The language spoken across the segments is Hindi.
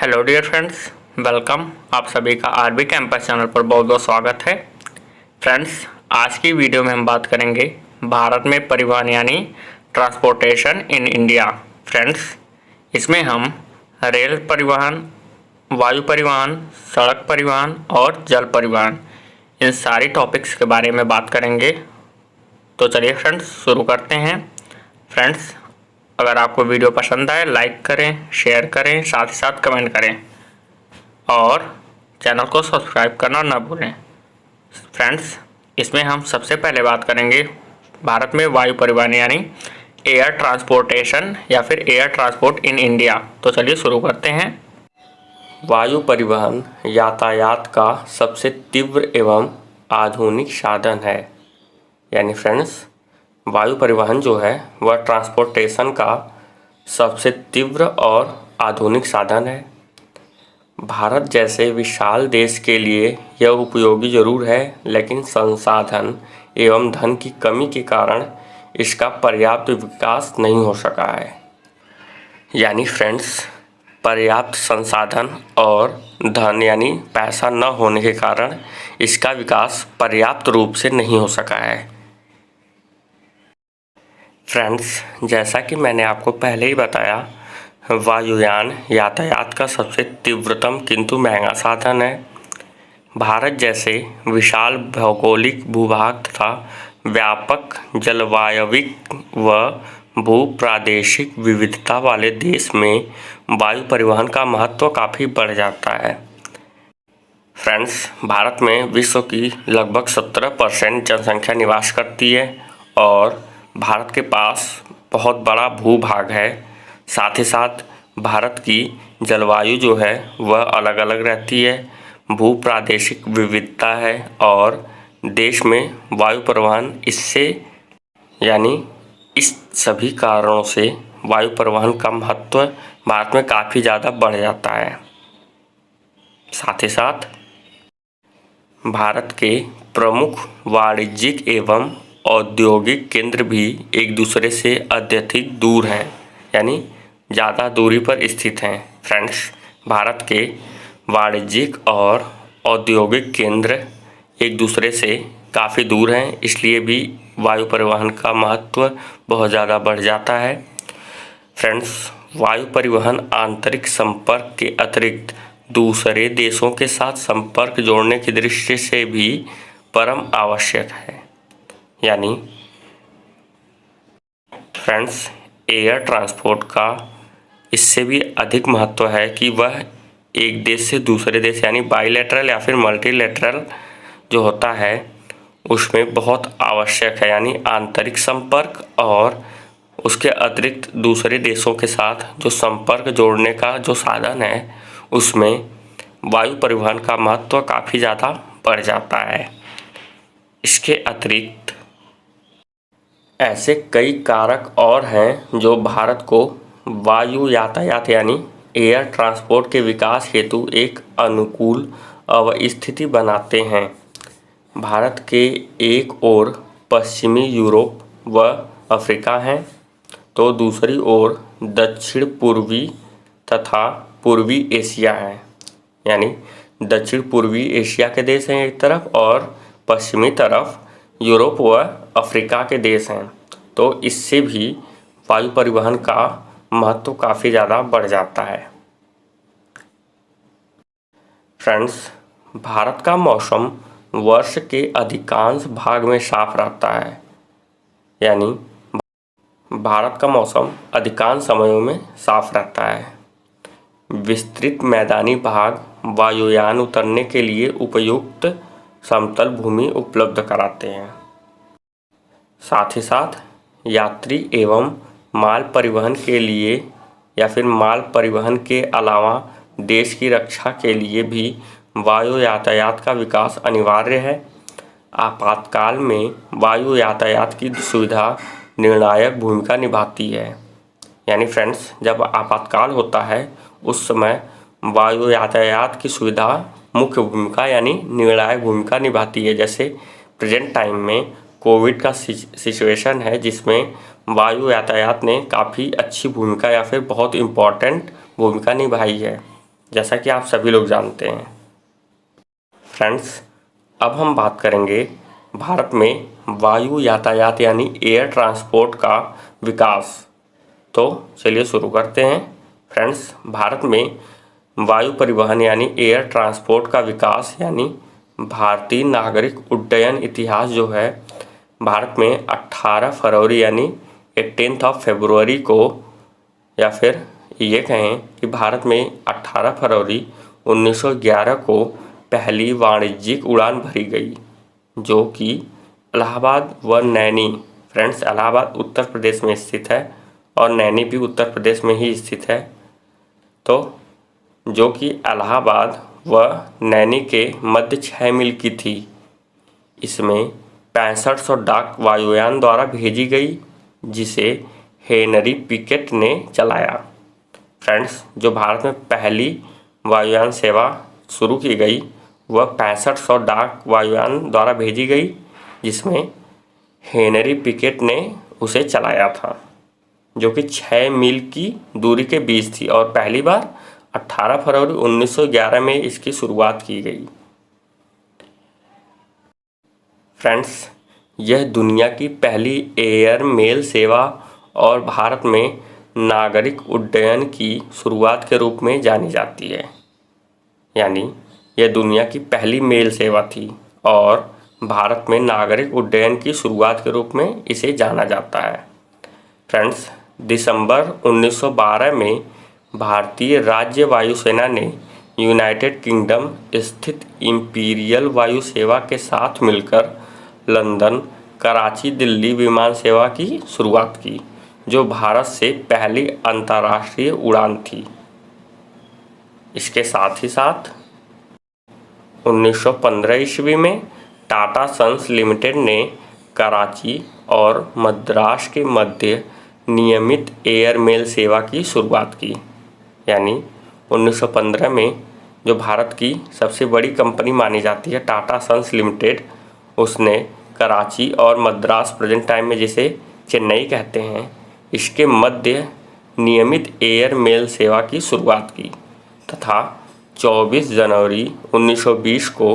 Hello dear friends, welcome. आप सभी का आरबी कैंपस चैनल पर बहुत बहुत स्वागत है। फ्रेंड्स, आज की वीडियो में हम बात करेंगे भारत में परिवहन यानी ट्रांसपोर्टेशन इन इंडिया। फ्रेंड्स, इसमें हम रेल परिवहन, वायु परिवहन, सड़क परिवहन और जल परिवहन, इन सारी टॉपिक्स के बारे में बात करेंगे। तो चलिए फ्रेंड्स, शुरू करते हैं। फ्रेंड्स, अगर आपको वीडियो पसंद आए लाइक करें, शेयर करें, साथ ही साथ कमेंट करें और चैनल को सब्सक्राइब करना ना भूलें। फ्रेंड्स, इसमें हम सबसे पहले बात करेंगे भारत में वायु परिवहन यानी एयर ट्रांसपोर्टेशन या फिर एयर ट्रांसपोर्ट इन इंडिया। तो चलिए शुरू करते हैं। वायु परिवहन यातायात का सबसे तीव्र एवं आधुनिक साधन है। यानी फ्रेंड्स, वायु परिवहन जो है वह ट्रांसपोर्टेशन का सबसे तीव्र और आधुनिक साधन है। भारत जैसे विशाल देश के लिए यह उपयोगी जरूर है, लेकिन संसाधन एवं धन की कमी के कारण इसका पर्याप्त विकास नहीं हो सका है। यानी फ्रेंड्स, पर्याप्त संसाधन और धन यानी पैसा न होने के कारण इसका विकास पर्याप्त रूप से नहीं हो सका है। फ्रेंड्स, जैसा कि मैंने आपको पहले ही बताया, वायुयान यातायात का सबसे तीव्रतम किंतु महंगा साधन है। भारत जैसे विशाल भौगोलिक भूभाग तथा व्यापक जलवायविक व भू प्रादेशिक विविधता वाले देश में वायु परिवहन का महत्व काफ़ी बढ़ जाता है। फ्रेंड्स, भारत में विश्व की लगभग 17% जनसंख्या निवास करती है और भारत के पास बहुत बड़ा भूभाग है। साथ ही साथ भारत की जलवायु जो है वह अलग अलग रहती है, भू प्रादेशिक विविधता है और देश में वायु परिवहन इससे यानी इस सभी कारणों से वायु परिवहन का महत्व भारत में काफ़ी ज़्यादा बढ़ जाता है। साथ ही साथ भारत के प्रमुख वाणिज्यिक एवं औद्योगिक केंद्र भी एक दूसरे से अत्यधिक दूर हैं, यानी ज़्यादा दूरी पर स्थित हैं। फ्रेंड्स, भारत के वाणिज्यिक और औद्योगिक केंद्र एक दूसरे से काफ़ी दूर हैं, इसलिए भी वायु परिवहन का महत्व बहुत ज़्यादा बढ़ जाता है। फ्रेंड्स, वायु परिवहन आंतरिक संपर्क के अतिरिक्त दूसरे देशों के साथ संपर्क जोड़ने की दृष्टि से भी परम आवश्यक है। यानी फ्रेंड्स, एयर ट्रांसपोर्ट का इससे भी अधिक महत्व है कि वह एक देश से दूसरे देश यानी बाईलैटरल या फिर मल्टीलैटरल जो होता है उसमें बहुत आवश्यक है। यानी आंतरिक संपर्क और उसके अतिरिक्त दूसरे देशों के साथ जो संपर्क जोड़ने का जो साधन है उसमें वायु परिवहन का महत्व काफ़ी ज़्यादा बढ़ जाता है। इसके अतिरिक्त ऐसे कई कारक और हैं जो भारत को वायु यातायात यानी एयर ट्रांसपोर्ट के विकास हेतु एक अनुकूल स्थिति बनाते हैं। भारत के एक ओर पश्चिमी यूरोप व अफ्रीका हैं, तो दूसरी ओर दक्षिण पूर्वी तथा पूर्वी एशिया है। यानी दक्षिण पूर्वी एशिया के देश हैं एक तरफ और पश्चिमी तरफ यूरोप व अफ्रीका के देश हैं, तो इससे भी वायु परिवहन का महत्व काफ़ी ज़्यादा बढ़ जाता है। फ्रेंड्स, भारत का मौसम वर्ष के अधिकांश भाग में साफ रहता है। यानी भारत का मौसम अधिकांश समयों में साफ रहता है। विस्तृत मैदानी भाग वायुयान उतरने के लिए उपयुक्त समतल भूमि उपलब्ध कराते हैं। साथ ही साथ यात्री एवं माल परिवहन के लिए या फिर माल परिवहन के अलावा देश की रक्षा के लिए भी वायु यातायात का विकास अनिवार्य है। आपातकाल में वायु यातायात की सुविधा निर्णायक भूमिका निभाती है। यानी फ्रेंड्स, जब आपातकाल होता है उस समय वायु यातायात की सुविधा मुख्य भूमिका यानी निर्णायक भूमिका निभाती है। जैसे प्रेजेंट टाइम में कोविड का सिचुएशन है जिसमें वायु यातायात ने काफ़ी अच्छी भूमिका या फिर बहुत इम्पॉर्टेंट भूमिका निभाई है। जैसा कि आप सभी लोग जानते हैं। फ्रेंड्स, अब हम बात करेंगे भारत में वायु यातायात यानी एयर ट्रांसपोर्ट का विकास। तो चलिए शुरू करते हैं। फ्रेंड्स, भारत में वायु परिवहन यानी एयर ट्रांसपोर्ट का विकास यानी भारतीय नागरिक उड्डयन इतिहास जो है, भारत में 18 फरवरी यानी 18 फरवरी को, या फिर ये कहें कि भारत में 18 फरवरी 1911 को पहली वाणिज्यिक उड़ान भरी गई, जो कि इलाहाबाद व नैनी, फ्रेंड्स इलाहाबाद उत्तर प्रदेश में स्थित है और नैनी भी उत्तर प्रदेश में ही स्थित है। तो जो कि इलाहाबाद व नैनी के मध्य 6 मील की थी। इसमें 6500 डाक वायुयान द्वारा भेजी गई, जिसे हेनरी पिकेट ने चलाया। फ्रेंड्स, जो भारत में पहली वायुयान सेवा शुरू की गई वह 6500 डाक वायुयान द्वारा भेजी गई, जिसमें हेनरी पिकेट ने उसे चलाया था, जो कि 6 मील की दूरी के बीच थी और पहली बार 18 फरवरी 1911 में इसकी शुरुआत की गई। फ्रेंड्स, यह दुनिया की पहली एयर मेल सेवा और भारत में नागरिक उड्डयन की शुरुआत के रूप में जानी जाती है। यानी यह दुनिया की पहली मेल सेवा थी और भारत में नागरिक उड्डयन की शुरुआत के रूप में इसे जाना जाता है। फ्रेंड्स, दिसंबर 1912 में भारतीय राज्य वायुसेना ने यूनाइटेड किंगडम स्थित इंपीरियल वायु सेवा के साथ मिलकर लंदन, कराची, दिल्ली विमान सेवा की शुरुआत की, जो भारत से पहली अंतर्राष्ट्रीय उड़ान थी। इसके साथ ही साथ 1915 ईस्वी में टाटा सन्स लिमिटेड ने कराची और मद्रास के मध्य नियमित एयर मेल सेवा की शुरुआत की। यानी 1915 में जो भारत की सबसे बड़ी कंपनी मानी जाती है टाटा सन्स लिमिटेड, उसने कराची और मद्रास, प्रेजेंट टाइम में जिसे चेन्नई कहते हैं, इसके मध्य नियमित एयर मेल सेवा की शुरुआत की तथा 24 जनवरी 1920 को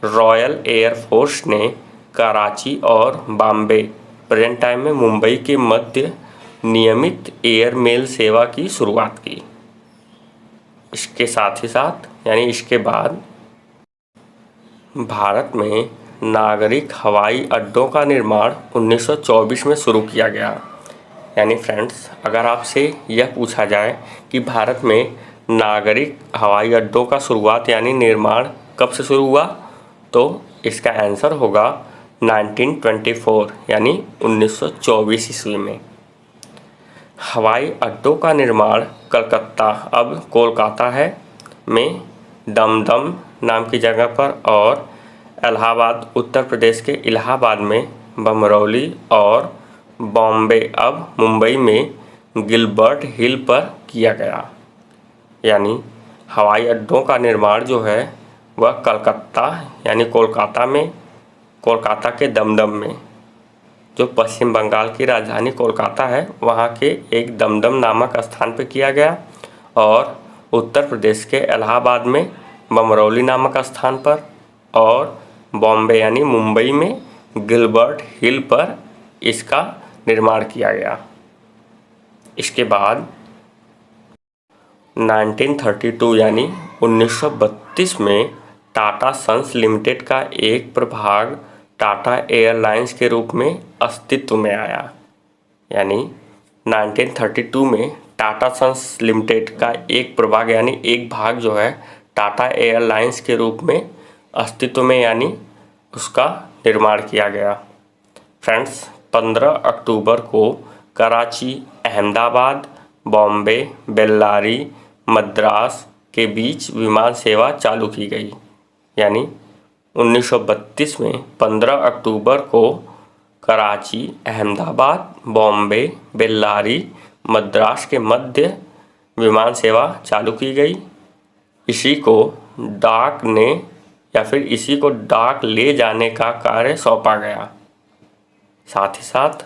रॉयल एयर फोर्स ने कराची और बॉम्बे, प्रेजेंट टाइम में मुंबई के मध्य नियमित एयर मेल सेवा की शुरुआत की। इसके साथ ही साथ यानी इसके बाद भारत में नागरिक हवाई अड्डों का निर्माण 1924 में शुरू किया गया। यानी फ्रेंड्स, अगर आपसे यह पूछा जाए कि भारत में नागरिक हवाई अड्डों का शुरुआत यानी निर्माण कब से शुरू हुआ, तो इसका आंसर होगा 1924 यानी 1924 ईस्वी में। हवाई अड्डों का निर्माण कलकत्ता, अब कोलकाता है, में दमदम नाम की जगह पर और इलाहाबाद, उत्तर प्रदेश के इलाहाबाद में बमरौली और बॉम्बे, अब मुंबई में गिलबर्ट हिल पर किया गया। यानी हवाई अड्डों का निर्माण जो है वह कलकत्ता यानी कोलकाता में, कोलकाता के दमदम में, जो पश्चिम बंगाल की राजधानी कोलकाता है, वहाँ के एक दमदम नामक स्थान पर किया गया और उत्तर प्रदेश के इलाहाबाद में बमरौली नामक स्थान पर और बॉम्बे यानी मुंबई में गिलबर्ट हिल पर इसका निर्माण किया गया। इसके बाद 1932 यानी 1932 में टाटा सन्स लिमिटेड का एक प्रभाग टाटा एयरलाइंस के रूप में अस्तित्व में आया। यानी 1932 में टाटा सन्स लिमिटेड का एक प्रभाग यानी एक भाग जो है टाटा एयरलाइंस के रूप में अस्तित्व में यानी उसका निर्माण किया गया। फ्रेंड्स, 15 अक्टूबर को कराची, अहमदाबाद, बॉम्बे, बेल्लारी, मद्रास के बीच विमान सेवा चालू की गई। यानी 1932 में 15 अक्टूबर को कराची, अहमदाबाद, बॉम्बे, बेल्लारी, मद्रास के मध्य विमान सेवा चालू की गई। इसी को डाक ने या फिर इसी को डाक ले जाने का कार्य सौंपा गया। साथ ही साथ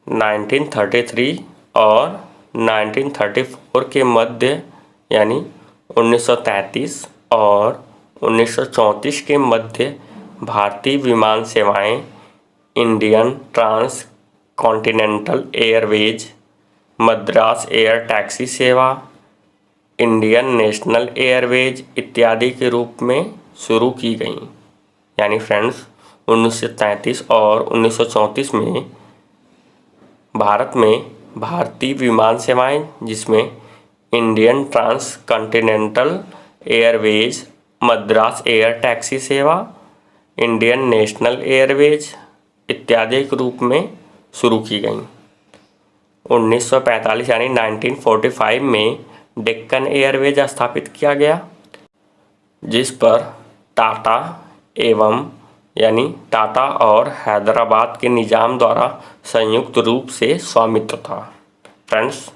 1933 और 1934 के मध्य यानी 1933 और 1934 के मध्य भारतीय विमान सेवाएं Indian Trans Continental Airways, Madras air taxi सेवा, इंडियन नेशनल एयरवेज इत्यादि के रूप में शुरू की गईं। यानी फ्रेंड्स 1933 और 1934 में भारत में भारतीय विमान सेवाएं जिसमें Indian Trans Continental Airways, Madras air taxi सेवा, इंडियन नेशनल एयरवेज इत्यादि के रूप में शुरू की गईं। 1945 यानी 1945 में डेक्कन एयरवेज स्थापित किया गया, जिस पर टाटा एवं यानी टाटा और हैदराबाद के निजाम द्वारा संयुक्त रूप से स्वामित्व था। फ्रेंड्स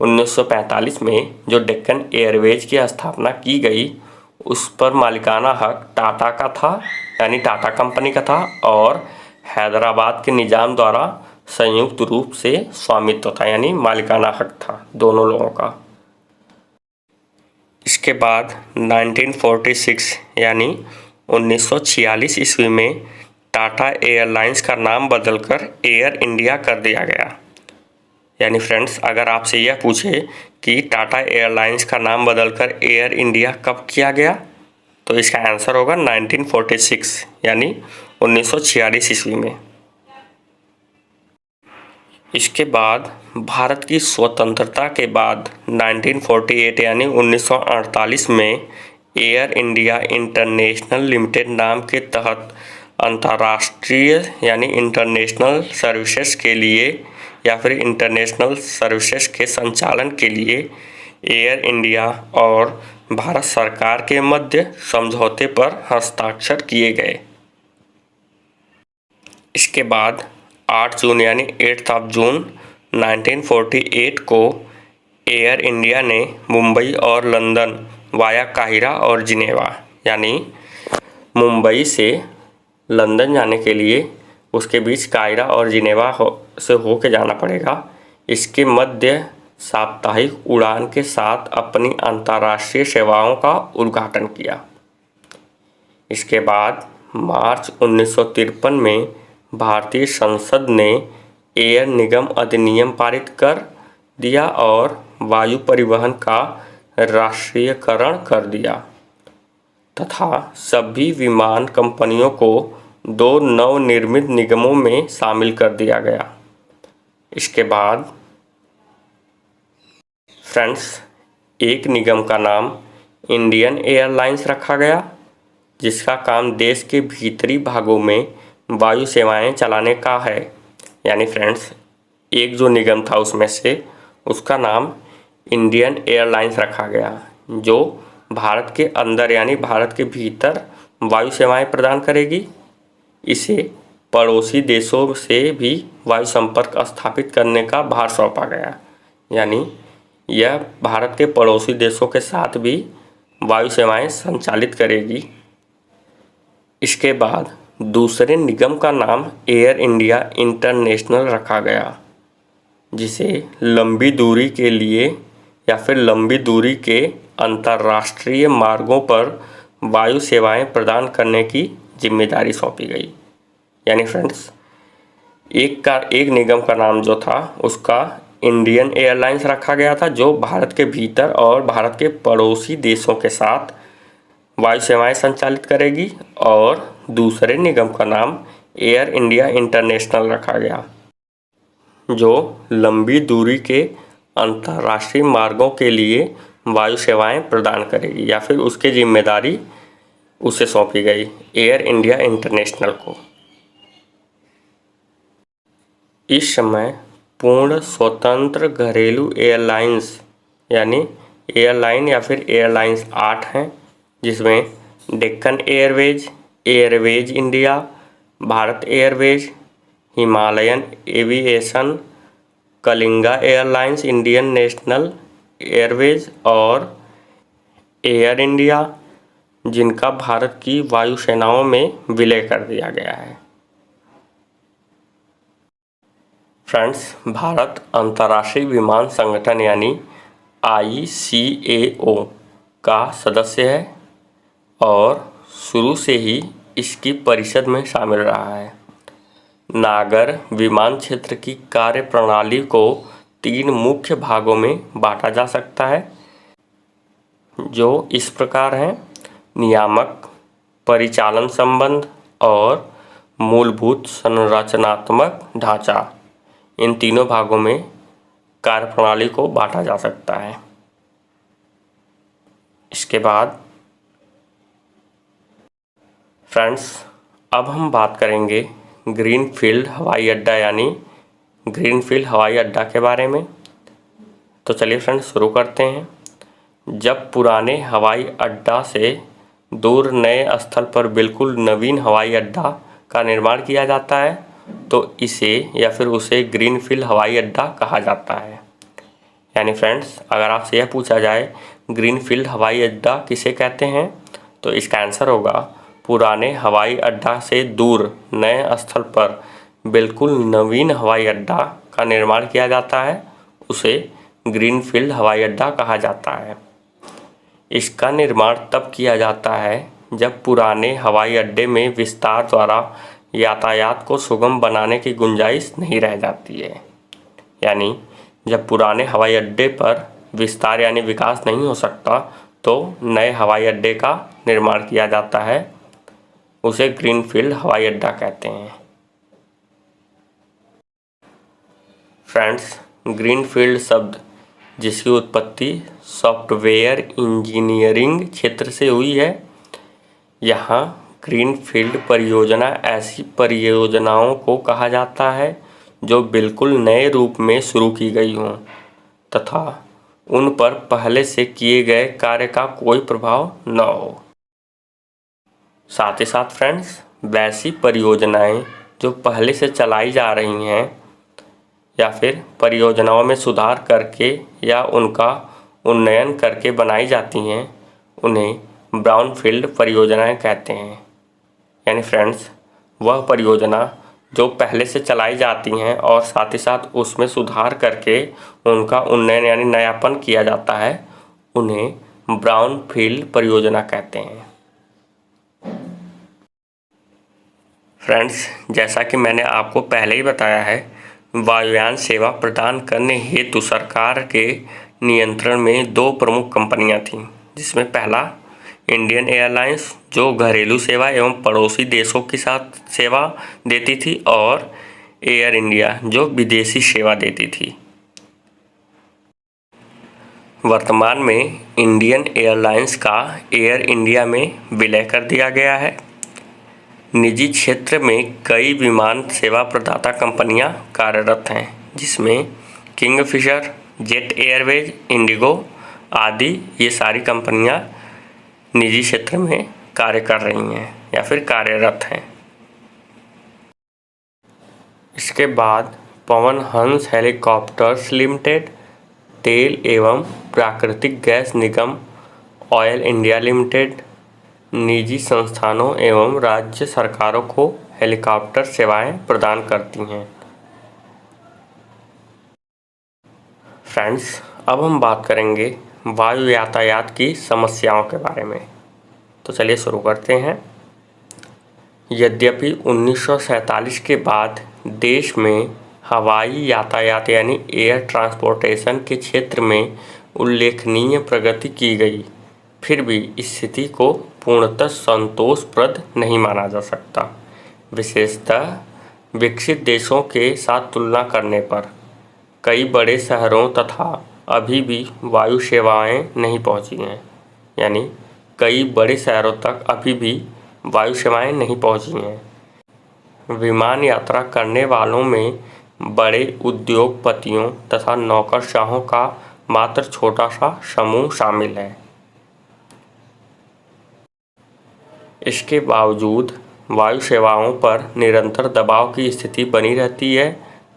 1945 में जो डेक्कन एयरवेज की स्थापना की गई उस पर मालिकाना हक टाटा का था, यानी टाटा कंपनी का था, और हैदराबाद के निजाम द्वारा संयुक्त रूप से स्वामित्व था, यानी मालिकाना हक था दोनों लोगों का। इसके बाद 1946 यानी 1946 ईस्वी में टाटा एयरलाइंस का नाम बदलकर एयर इंडिया कर दिया गया। यानी फ्रेंड्स अगर आपसे यह पूछे कि टाटा एयरलाइंस का नाम बदलकर एयर इंडिया कब किया गया, तो इसका आंसर होगा 1946 यानी 1946 ईस्वी में। इसके बाद भारत की स्वतंत्रता के बाद 1948 यानी 1948 में एयर इंडिया इंटरनेशनल लिमिटेड नाम के तहत अंतर्राष्ट्रीय यानी इंटरनेशनल सर्विसेज के लिए या फिर इंटरनेशनल सर्विसेज के संचालन के लिए एयर इंडिया और भारत सरकार के मध्य समझौते पर हस्ताक्षर किए गए। इसके बाद 8 जून यानी 8 जून 1948 को एयर इंडिया ने मुंबई और लंदन वाया काहिरा और जिनेवा, यानी मुंबई से लंदन जाने के लिए उसके बीच काहिरा और जिनेवा से होके जाना पड़ेगा, इसके मध्य साप्ताहिक उड़ान के साथ अपनी अंतर्राष्ट्रीय सेवाओं का उद्घाटन किया। इसके बाद मार्च 1953 में भारतीय संसद ने एयर निगम अधिनियम पारित कर दिया और वायु परिवहन का राष्ट्रीयकरण कर दिया तथा सभी विमान कंपनियों को 2 नवनिर्मित निगमों में शामिल कर दिया गया। इसके बाद फ्रेंड्स एक निगम का नाम इंडियन एयरलाइंस रखा गया, जिसका काम देश के भीतरी भागों में वायु सेवाएं चलाने का है। यानी फ्रेंड्स एक जो निगम था उसमें से उसका नाम इंडियन एयरलाइंस रखा गया, जो भारत के अंदर यानी भारत के भीतर वायु सेवाएं प्रदान करेगी। इसे पड़ोसी देशों से भी वायु संपर्क स्थापित करने का भार सौंपा गया, यानी यह भारत के पड़ोसी देशों के साथ भी वायु सेवाएं संचालित करेगी। इसके बाद दूसरे निगम का नाम एयर इंडिया इंटरनेशनल रखा गया, जिसे लंबी दूरी के लिए या फिर लंबी दूरी के अंतर्राष्ट्रीय मार्गों पर वायु सेवाएं प्रदान करने की जिम्मेदारी सौंपी गई। यानी फ्रेंड्स एक निगम का नाम जो था उसका इंडियन एयरलाइंस रखा गया था, जो भारत के भीतर और भारत के पड़ोसी देशों के साथ वायु सेवाएं संचालित करेगी, और दूसरे निगम का नाम एयर इंडिया इंटरनेशनल रखा गया, जो लंबी दूरी के अंतर्राष्ट्रीय मार्गों के लिए वायु सेवाएं प्रदान करेगी या फिर उसकी जिम्मेदारी उसे सौंपी गई एयर इंडिया इंटरनेशनल को। इस समय पूर्ण स्वतंत्र घरेलू एयरलाइंस यानी एयरलाइन या फिर एयरलाइंस 8 हैं, जिसमें Deccan Airways, Airways India, Bharat Airways, Himalayan aviation, Kalinga airlines, Indian National Airways और एयर इंडिया, जिनका भारत की वायुसेनाओं में विलय कर दिया गया है। फ्रेंड्स भारत अंतर्राष्ट्रीय विमान संगठन यानी ICAO का सदस्य है और शुरू से ही इसकी परिषद में शामिल रहा है। नागर विमान क्षेत्र की कार्यप्रणाली को 3 मुख्य भागों में बांटा जा सकता है, जो इस प्रकार हैं: नियामक, परिचालन संबंध और मूलभूत संरचनात्मक ढांचा। इन तीनों भागों में कार्यप्रणाली को बांटा जा सकता है। इसके बाद फ्रेंड्स, अब हम बात करेंगे ग्रीनफील्ड हवाई अड्डा यानी ग्रीनफील्ड हवाई अड्डा के बारे में। तो चलिए फ्रेंड्स शुरू करते हैं। जब पुराने हवाई अड्डा से दूर नए स्थल पर बिल्कुल नवीन हवाई अड्डा का निर्माण किया जाता है तो इसे या फिर उसे ग्रीनफील्ड हवाई अड्डा कहा जाता है। यानी फ्रेंड्स, अगर आपसे यह पूछा जाए ग्रीनफील्ड हवाई अड्डा किसे कहते हैं तो इसका आंसर होगा पुराने हवाई अड्डा से दूर नए स्थल पर बिल्कुल नवीन हवाई अड्डा का निर्माण किया जाता है, उसे ग्रीनफील्ड हवाई अड्डा कहा जाता है। इसका निर्माण तब किया जाता है जब पुराने हवाई अड्डे में विस्तार द्वारा यातायात को सुगम बनाने की गुंजाइश नहीं रह जाती है। यानी जब पुराने हवाई अड्डे पर विस्तार यानी विकास नहीं हो सकता तो नए हवाई अड्डे का निर्माण किया जाता है, उसे ग्रीनफील्ड हवाई अड्डा कहते हैं। फ्रेंड्स, ग्रीनफील्ड शब्द जिसकी उत्पत्ति सॉफ्टवेयर इंजीनियरिंग क्षेत्र से हुई है। यहाँ ग्रीनफील्ड परियोजना ऐसी परियोजनाओं को कहा जाता है जो बिल्कुल नए रूप में शुरू की गई हों तथा उन पर पहले से किए गए कार्य का कोई प्रभाव न हो। साथ ही साथ फ्रेंड्स, वैसी परियोजनाएं जो पहले से चलाई जा रही हैं या फिर परियोजनाओं में सुधार करके या उनका उन्नयन करके बनाई जाती हैं, उन्हें ब्राउनफील्ड परियोजनाएं कहते हैं। यानी फ्रेंड्स, वह परियोजना जो पहले से चलाई जाती हैं और साथ ही साथ उसमें सुधार करके उनका उन्नयन यानी नयापन किया जाता है, उन्हें ब्राउनफील्ड परियोजना कहते हैं। फ्रेंड्स, जैसा कि मैंने आपको पहले ही बताया है, वायुयान सेवा प्रदान करने हेतु सरकार के नियंत्रण में 2 प्रमुख कंपनियां थीं, जिसमें पहला इंडियन एयरलाइंस जो घरेलू सेवा एवं पड़ोसी देशों के साथ सेवा देती थी और एयर इंडिया जो विदेशी सेवा देती थी। वर्तमान में इंडियन एयरलाइंस का एयर इंडिया में विलय कर दिया गया है। निजी क्षेत्र में कई विमान सेवा प्रदाता कंपनियां कार्यरत हैं, जिसमें किंगफिशर, जेट एयरवेज, इंडिगो आदि ये सारी कंपनियां निजी क्षेत्र में कार्य कर रही हैं या फिर कार्यरत हैं। इसके बाद पवन हंस हेलीकॉप्टर्स लिमिटेड, तेल एवं प्राकृतिक गैस निगम ऑयल इंडिया लिमिटेड निजी संस्थानों एवं राज्य सरकारों को हेलीकॉप्टर सेवाएं प्रदान करती हैं। फ्रेंड्स, अब हम बात करेंगे वायु यातायात की समस्याओं के बारे में। तो चलिए शुरू करते हैं। यद्यपि 1947 के बाद देश में हवाई यातायात यानी एयर ट्रांसपोर्टेशन के क्षेत्र में उल्लेखनीय प्रगति की गई, फिर भी स्थिति को पूर्णतः संतोषप्रद नहीं माना जा सकता। विशेषतः विकसित देशों के साथ तुलना करने पर कई बड़े शहरों तथा अभी भी वायु सेवाएं नहीं पहुंची हैं। यानी कई बड़े शहरों तक अभी भी वायु सेवाएं नहीं पहुंची हैं। विमान यात्रा करने वालों में बड़े उद्योगपतियों तथा नौकरशाहों का मात्र छोटा सा समूह शामिल है। इसके बावजूद वायु सेवाओं पर निरंतर दबाव की स्थिति बनी रहती है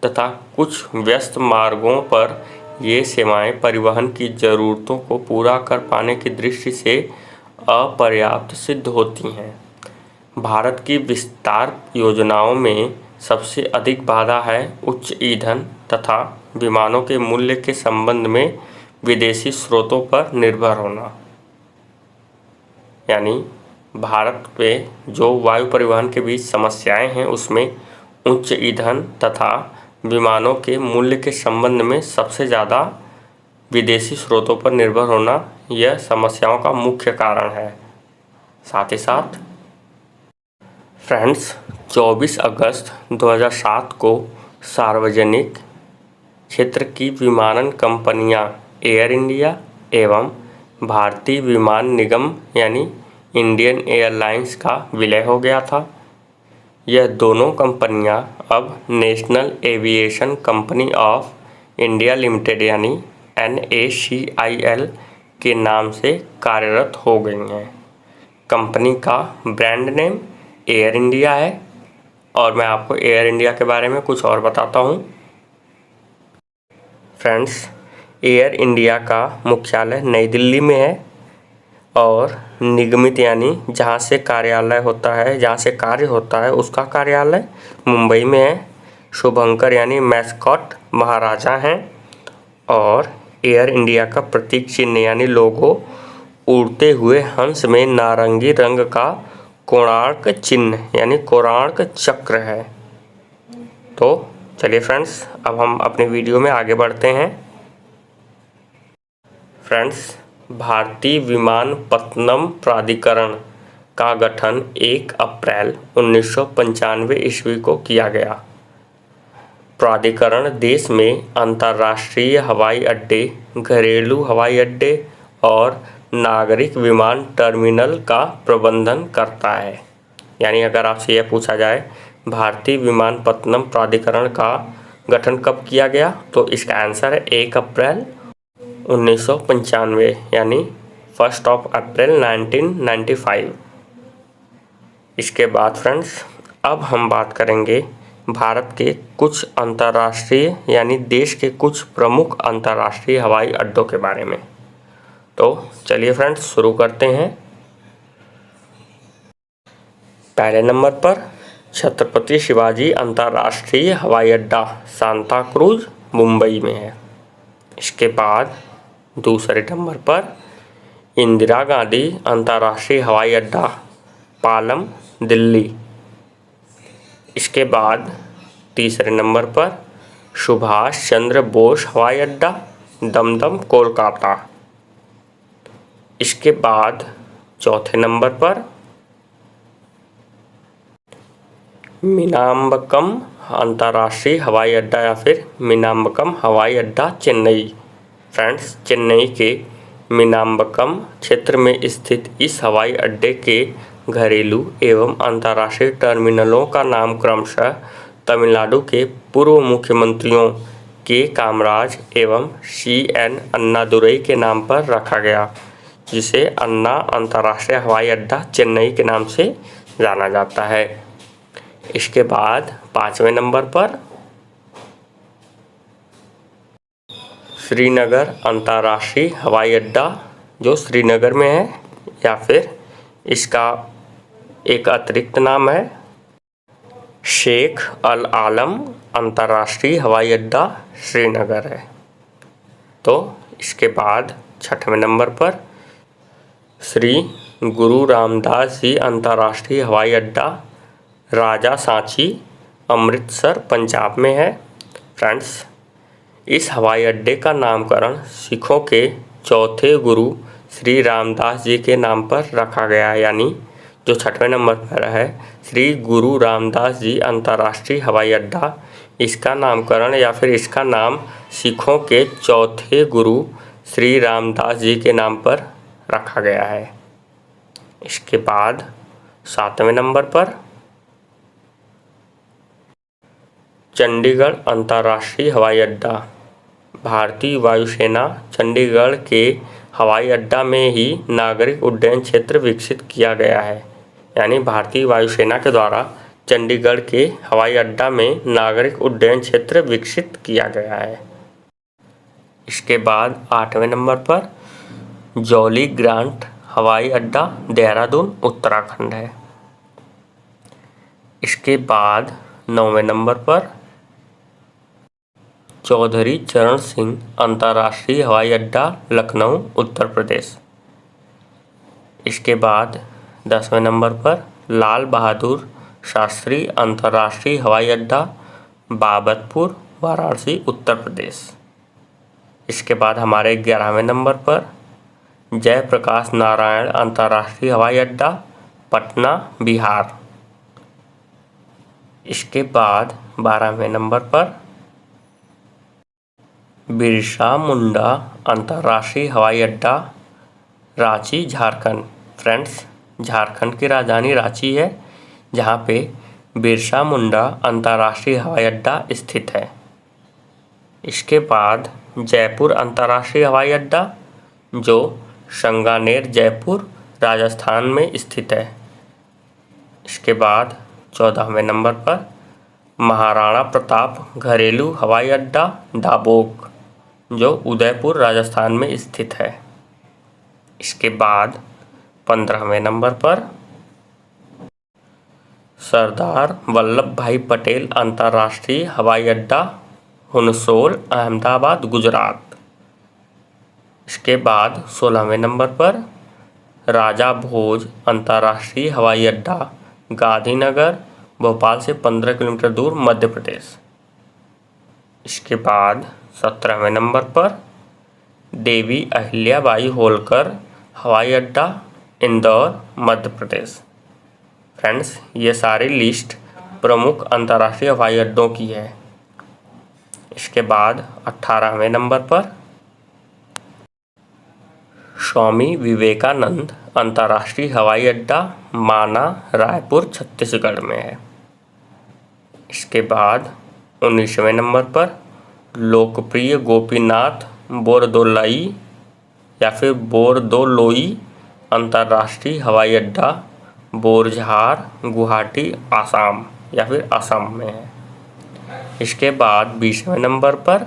तथा कुछ व्यस्त मार्गों पर ये सेवाएं परिवहन की ज़रूरतों को पूरा कर पाने की दृष्टि से अपर्याप्त सिद्ध होती हैं। भारत की विस्तार योजनाओं में सबसे अधिक बाधा है उच्च ईंधन तथा विमानों के मूल्य के संबंध में विदेशी स्रोतों पर निर्भर होना, यानी भारत पे जो वायु परिवहन के बीच समस्याएं हैं उसमें उच्च ईंधन तथा विमानों के मूल्य के संबंध में सबसे ज़्यादा विदेशी स्रोतों पर निर्भर होना यह समस्याओं का मुख्य कारण है। साथ ही साथ फ्रेंड्स 24 अगस्त 2007 को सार्वजनिक क्षेत्र की विमानन कंपनियां एयर इंडिया एवं भारतीय विमान निगम यानी इंडियन एयरलाइंस का विलय हो गया था। यह दोनों कंपनियां अब national aviation company of India limited यानी NACIL के नाम से कार्यरत हो गई हैं। कंपनी का ब्रांड नेम एयर इंडिया है और मैं आपको एयर इंडिया के बारे में कुछ और बताता हूँ। फ्रेंड्स, एयर इंडिया का मुख्यालय नई दिल्ली में है और निगमित यानी जहाँ से कार्यालय होता है, जहाँ से कार्य होता है उसका कार्यालय मुंबई में है। शुभंकर यानी मैस्कॉट महाराजा हैं और एयर इंडिया का प्रतीक चिन्ह यानी लोगो उड़ते हुए हंस में नारंगी रंग का कोणार्क चिन्ह यानी कोणार्क चक्र है। तो चलिए फ्रेंड्स, अब हम अपने वीडियो में आगे बढ़ते हैं। फ्रेंड्स, भारतीय विमानपत्तनम प्राधिकरण का गठन 1 अप्रैल 1995 ईस्वी को किया गया। प्राधिकरण देश में अंतर्राष्ट्रीय हवाई अड्डे, घरेलू हवाई अड्डे और नागरिक विमान टर्मिनल का प्रबंधन करता है। यानी अगर आपसे यह पूछा जाए भारतीय विमानपत्तनम प्राधिकरण का गठन कब किया गया, तो इसका आंसर है 1 अप्रैल 1995 यानी 1 अप्रैल 1995। इसके बाद फ्रेंड्स, अब हम बात करेंगे भारत के कुछ अंतर्राष्ट्रीय यानी देश के कुछ प्रमुख अंतर्राष्ट्रीय हवाई अड्डों के बारे में। तो चलिए फ्रेंड्स, शुरू करते हैं। पहले नंबर पर छत्रपति शिवाजी अंतर्राष्ट्रीय हवाई अड्डा सांता क्रूज मुंबई में है। इसके बाद दूसरे नंबर पर इंदिरा गांधी अंतर्राष्ट्रीय हवाई अड्डा पालम दिल्ली। इसके बाद तीसरे नंबर पर सुभाष चंद्र बोस हवाई अड्डा दमदम कोलकाता। इसके बाद चौथे नंबर पर मीनाम्बक्कम अंतर्राष्ट्रीय हवाई अड्डा या फिर मीनाम्बक्कम हवाई अड्डा चेन्नई। फ्रेंड्स, चेन्नई के मीनाम्बक्कम क्षेत्र में स्थित इस हवाई अड्डे के घरेलू एवं अंतर्राष्ट्रीय टर्मिनलों का नाम क्रमशः तमिलनाडु के पूर्व मुख्यमंत्रियों के कामराज एवं CN अन्नादुरई के नाम पर रखा गया, जिसे अन्ना अंतर्राष्ट्रीय हवाई अड्डा चेन्नई के नाम से जाना जाता है। इसके बाद पाँचवें नंबर पर श्रीनगर अंतर्राष्ट्रीय हवाई अड्डा जो श्रीनगर में है, या फिर इसका एक अतिरिक्त नाम है शेख अल आलम अंतर्राष्ट्रीय हवाई अड्डा श्रीनगर है। तो इसके बाद छठवें नंबर पर श्री गुरु रामदास जी अंतर्राष्ट्रीय हवाई अड्डा राजा सांची अमृतसर पंजाब में है। फ्रेंड्स, इस हवाई अड्डे का नामकरण सिखों के चौथे गुरु श्री रामदास जी के नाम पर रखा गया है। यानी जो छठवें नंबर पर है श्री गुरु रामदास जी अंतर्राष्ट्रीय हवाई अड्डा, इसका नामकरण या फिर इसका नाम सिखों के चौथे गुरु श्री रामदास जी के नाम पर रखा गया है। इसके बाद सातवें नंबर पर चंडीगढ़ अंतर्राष्ट्रीय हवाई अड्डा। भारतीय वायुसेना चंडीगढ़ के हवाई अड्डा में ही नागरिक उड्डयन क्षेत्र विकसित किया गया है। यानी भारतीय वायुसेना के द्वारा चंडीगढ़ के हवाई अड्डा में नागरिक उड्डयन क्षेत्र विकसित किया गया है। इसके बाद आठवें नंबर पर जॉली ग्रांट हवाई अड्डा देहरादून उत्तराखंड है। इसके बाद नौवें नंबर पर चौधरी चरण सिंह अंतर्राष्ट्रीय हवाई अड्डा लखनऊ उत्तर प्रदेश। इसके बाद 10वें नंबर पर लाल बहादुर शास्त्री अंतर्राष्ट्रीय हवाई अड्डा बाबतपुर वाराणसी उत्तर प्रदेश। इसके बाद हमारे 11वें नंबर पर जयप्रकाश नारायण अंतर्राष्ट्रीय हवाई अड्डा पटना बिहार। इसके बाद 12वें नंबर पर बिरसा मुंडा अंतर्राष्ट्रीय हवाई अड्डा रांची झारखंड। फ्रेंड्स, झारखंड की राजधानी रांची है, जहां पे बिरसा मुंडा अंतर्राष्ट्रीय हवाई अड्डा स्थित है। इसके बाद जयपुर अंतर्राष्ट्रीय हवाई अड्डा, जो संगानेर जयपुर राजस्थान में स्थित है। इसके बाद 14वें नंबर पर महाराणा प्रताप घरेलू हवाई अड्डा डाबोक, जो उदयपुर राजस्थान में स्थित है। इसके बाद 15वें नंबर पर सरदार वल्लभ भाई पटेल अंतर्राष्ट्रीय हवाई अड्डा हुनसोल अहमदाबाद गुजरात। इसके बाद 16वें नंबर पर राजा भोज अंतर्राष्ट्रीय हवाई अड्डा गांधीनगर भोपाल से 15 किलोमीटर दूर मध्य प्रदेश। इसके बाद 17वें नंबर पर देवी अहिल्याबाई होलकर हवाई अड्डा इंदौर मध्य प्रदेश। फ्रेंड्स, ये सारी लिस्ट प्रमुख अंतर्राष्ट्रीय हवाई अड्डों की है। इसके बाद 18वें नंबर पर स्वामी विवेकानंद अंतर्राष्ट्रीय हवाई अड्डा माना रायपुर छत्तीसगढ़ में है। इसके बाद 19वें नंबर पर लोकप्रिय गोपीनाथ बोरदोलाई या फिर बोरदोलोई अंतर्राष्ट्रीय हवाई अड्डा बोरझार गुवाहाटी आसाम या फिर असम में है। इसके बाद 20वें नंबर पर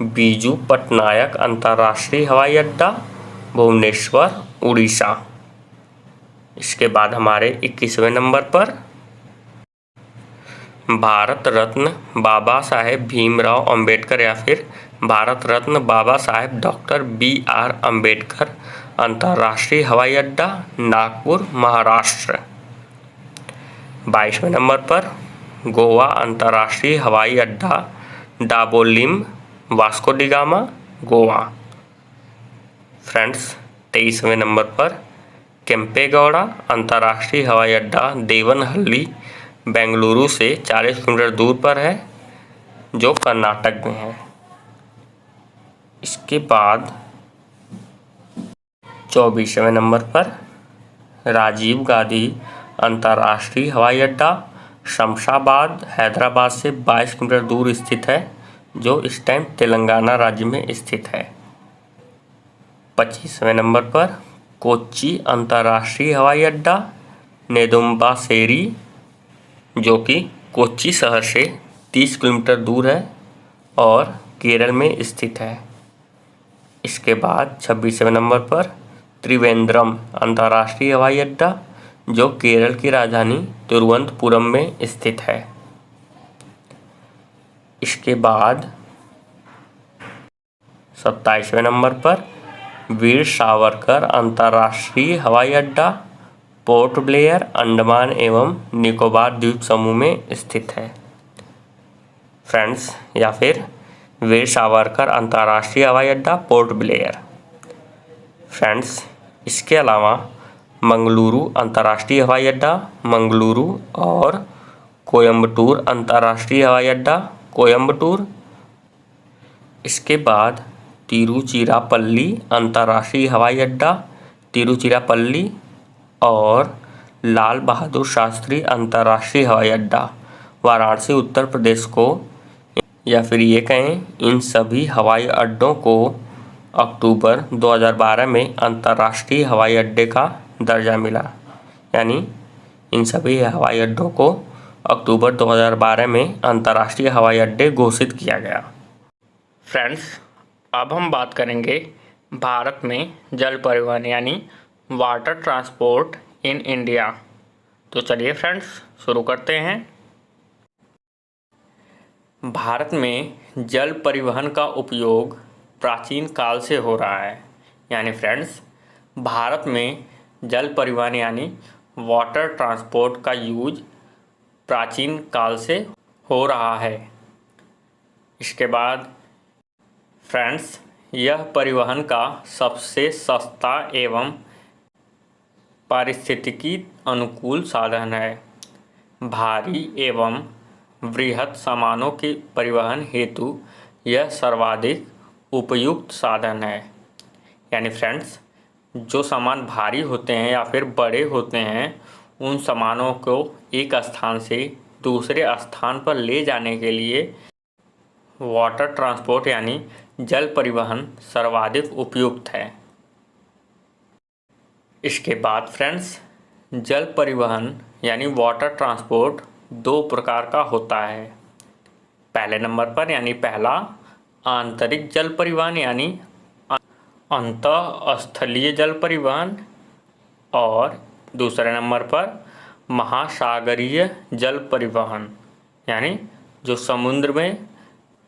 बीजू पटनायक अंतर्राष्ट्रीय हवाई अड्डा भुवनेश्वर उड़ीसा। इसके बाद हमारे 21वें नंबर पर भारत रत्न बाबा साहेब भीमराव अंबेडकर या फिर भारत रत्न बाबा साहेब डॉक्टर BR अंबेडकर अंतर्राष्ट्रीय हवाई अड्डा नागपुर महाराष्ट्र। 22वें नंबर पर गोवा अंतर्राष्ट्रीय हवाई अड्डा डाबोलिम वास्को डी गामा गोवा। फ्रेंड्स, 23वें नंबर पर केम्पेगौड़ा अंतर्राष्ट्रीय हवाई अड्डा देवनहल्ली बेंगलुरु से 40 किलोमीटर दूर पर है, जो कर्नाटक में है। इसके बाद 24वें नंबर पर राजीव गांधी अंतर्राष्ट्रीय हवाई अड्डा शमशाबाद हैदराबाद से 22 किलोमीटर दूर स्थित है, जो इस टाइम तेलंगाना राज्य में स्थित है। 25वें नंबर पर कोच्चि अंतर्राष्ट्रीय हवाई अड्डा नेदुम्बासेरी, जो कि कोच्चि शहर से 30 किलोमीटर दूर है और केरल में स्थित है। इसके बाद 26वें नंबर पर त्रिवेंद्रम अंतर्राष्ट्रीय हवाई अड्डा, जो केरल की राजधानी तिरुवनंतपुरम में स्थित है। इसके बाद 27वें नंबर पर वीर सावरकर अंतर्राष्ट्रीय हवाई अड्डा पोर्ट ब्लेयर अंडमान एवं निकोबार द्वीप समूह में स्थित है। फ्रेंड्स, या फिर वीर सावरकर अंतर्राष्ट्रीय हवाई अड्डा पोर्ट ब्लेयर। फ्रेंड्स, इसके अलावा मंगलुरु अंतर्राष्ट्रीय हवाई अड्डा मंगलुरु और कोयम्बटूर अंतर्राष्ट्रीय हवाई अड्डा कोयम्बटूर। इसके बाद तिरुचिरापल्ली अंतर्राष्ट्रीय हवाई अड्डा तिरुचिरापल्ली और लाल बहादुर शास्त्री अंतर्राष्ट्रीय हवाई अड्डा वाराणसी उत्तर प्रदेश को, या फिर ये कहें इन सभी हवाई अड्डों को अक्टूबर 2012 में अंतर्राष्ट्रीय हवाई अड्डे का दर्जा मिला। यानी इन सभी हवाई अड्डों को अक्टूबर 2012 में अंतर्राष्ट्रीय हवाई अड्डे घोषित किया गया। फ्रेंड्स, अब हम बात करेंगे भारत में जल परिवहन यानी वाटर ट्रांसपोर्ट इन इंडिया। तो चलिए फ्रेंड्स, शुरू करते हैं। भारत में जल परिवहन का उपयोग प्राचीन काल से हो रहा है। यानी फ्रेंड्स, भारत में जल परिवहन यानी वाटर ट्रांसपोर्ट का यूज प्राचीन काल से हो रहा है। इसके बाद फ्रेंड्स, यह परिवहन का सबसे सस्ता एवं पारिस्थितिकी अनुकूल साधन है। भारी एवं बृहत सामानों के परिवहन हेतु यह सर्वाधिक उपयुक्त साधन है। यानी फ्रेंड्स, जो सामान भारी होते हैं या फिर बड़े होते हैं, उन सामानों को एक स्थान से दूसरे स्थान पर ले जाने के लिए वाटर ट्रांसपोर्ट यानी जल परिवहन सर्वाधिक उपयुक्त है। इसके बाद फ्रेंड्स, जल परिवहन यानी वाटर ट्रांसपोर्ट दो प्रकार का होता है। पहले नंबर पर यानी पहला आंतरिक जल परिवहन यानी अंतःस्थलीय जल परिवहन, और दूसरे नंबर पर महासागरीय जल परिवहन यानी जो समुद्र में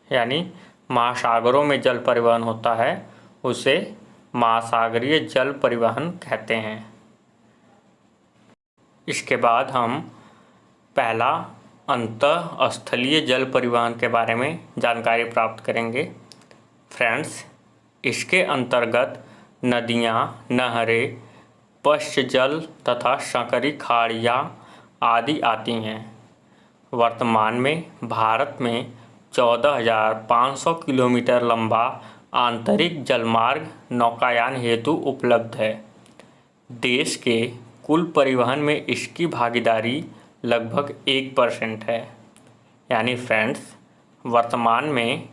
यानी महासागरों में जल परिवहन होता है उसे महासागरीय जल परिवहन कहते हैं। इसके बाद हम पहला अंतःस्थलीय जल परिवहन के बारे में जानकारी प्राप्त करेंगे। फ्रेंड्स, इसके अंतर्गत नदियाँ, नहरें, पश्च जल तथा संकरी खाड़ियाँ आदि आती हैं। वर्तमान में भारत में 14,500 किलोमीटर लंबा आंतरिक जलमार्ग नौकायान हेतु उपलब्ध है। देश के कुल परिवहन में इसकी भागीदारी लगभग 1% है। यानी फ्रेंड्स, वर्तमान में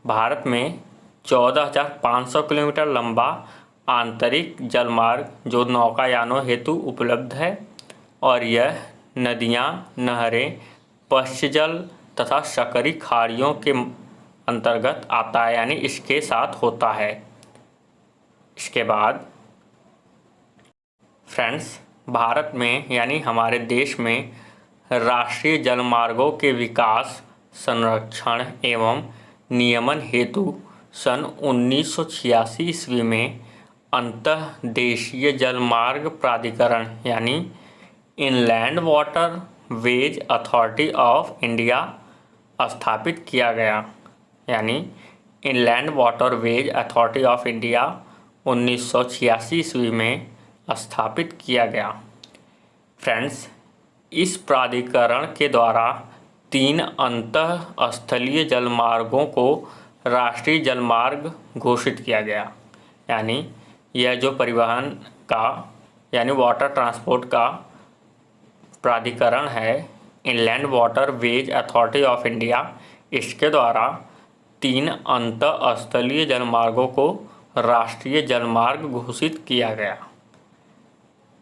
भारत में 14,500 किलोमीटर लंबा आंतरिक जलमार्ग जो नौकायानों हेतु उपलब्ध है, और यह नदियाँ, नहरें, पश्चजल तथा सकरी खाड़ियों के अंतर्गत आता है, यानी इसके साथ होता है। इसके बाद फ्रेंड्स, भारत में यानी हमारे देश में राष्ट्रीय जलमार्गों के विकास, संरक्षण एवं नियमन हेतु सन 1986 ईस्वी में अंतर्देशीय जलमार्ग प्राधिकरण यानी inland water veg authority of India स्थापित किया गया। यानी inland water veg authority of India 1986 ईस्वी में स्थापित किया गया। फ्रेंड्स, इस प्राधिकरण के द्वारा 3 अंतःस्थलीय जलमार्गों को राष्ट्रीय जलमार्ग घोषित किया गया। यानी यह जो परिवहन का यानी वाटर ट्रांसपोर्ट का प्राधिकरण है, inland water veg authority of India, इसके द्वारा 3 अंतःस्थलीय जलमार्गों को राष्ट्रीय जलमार्ग घोषित किया गया।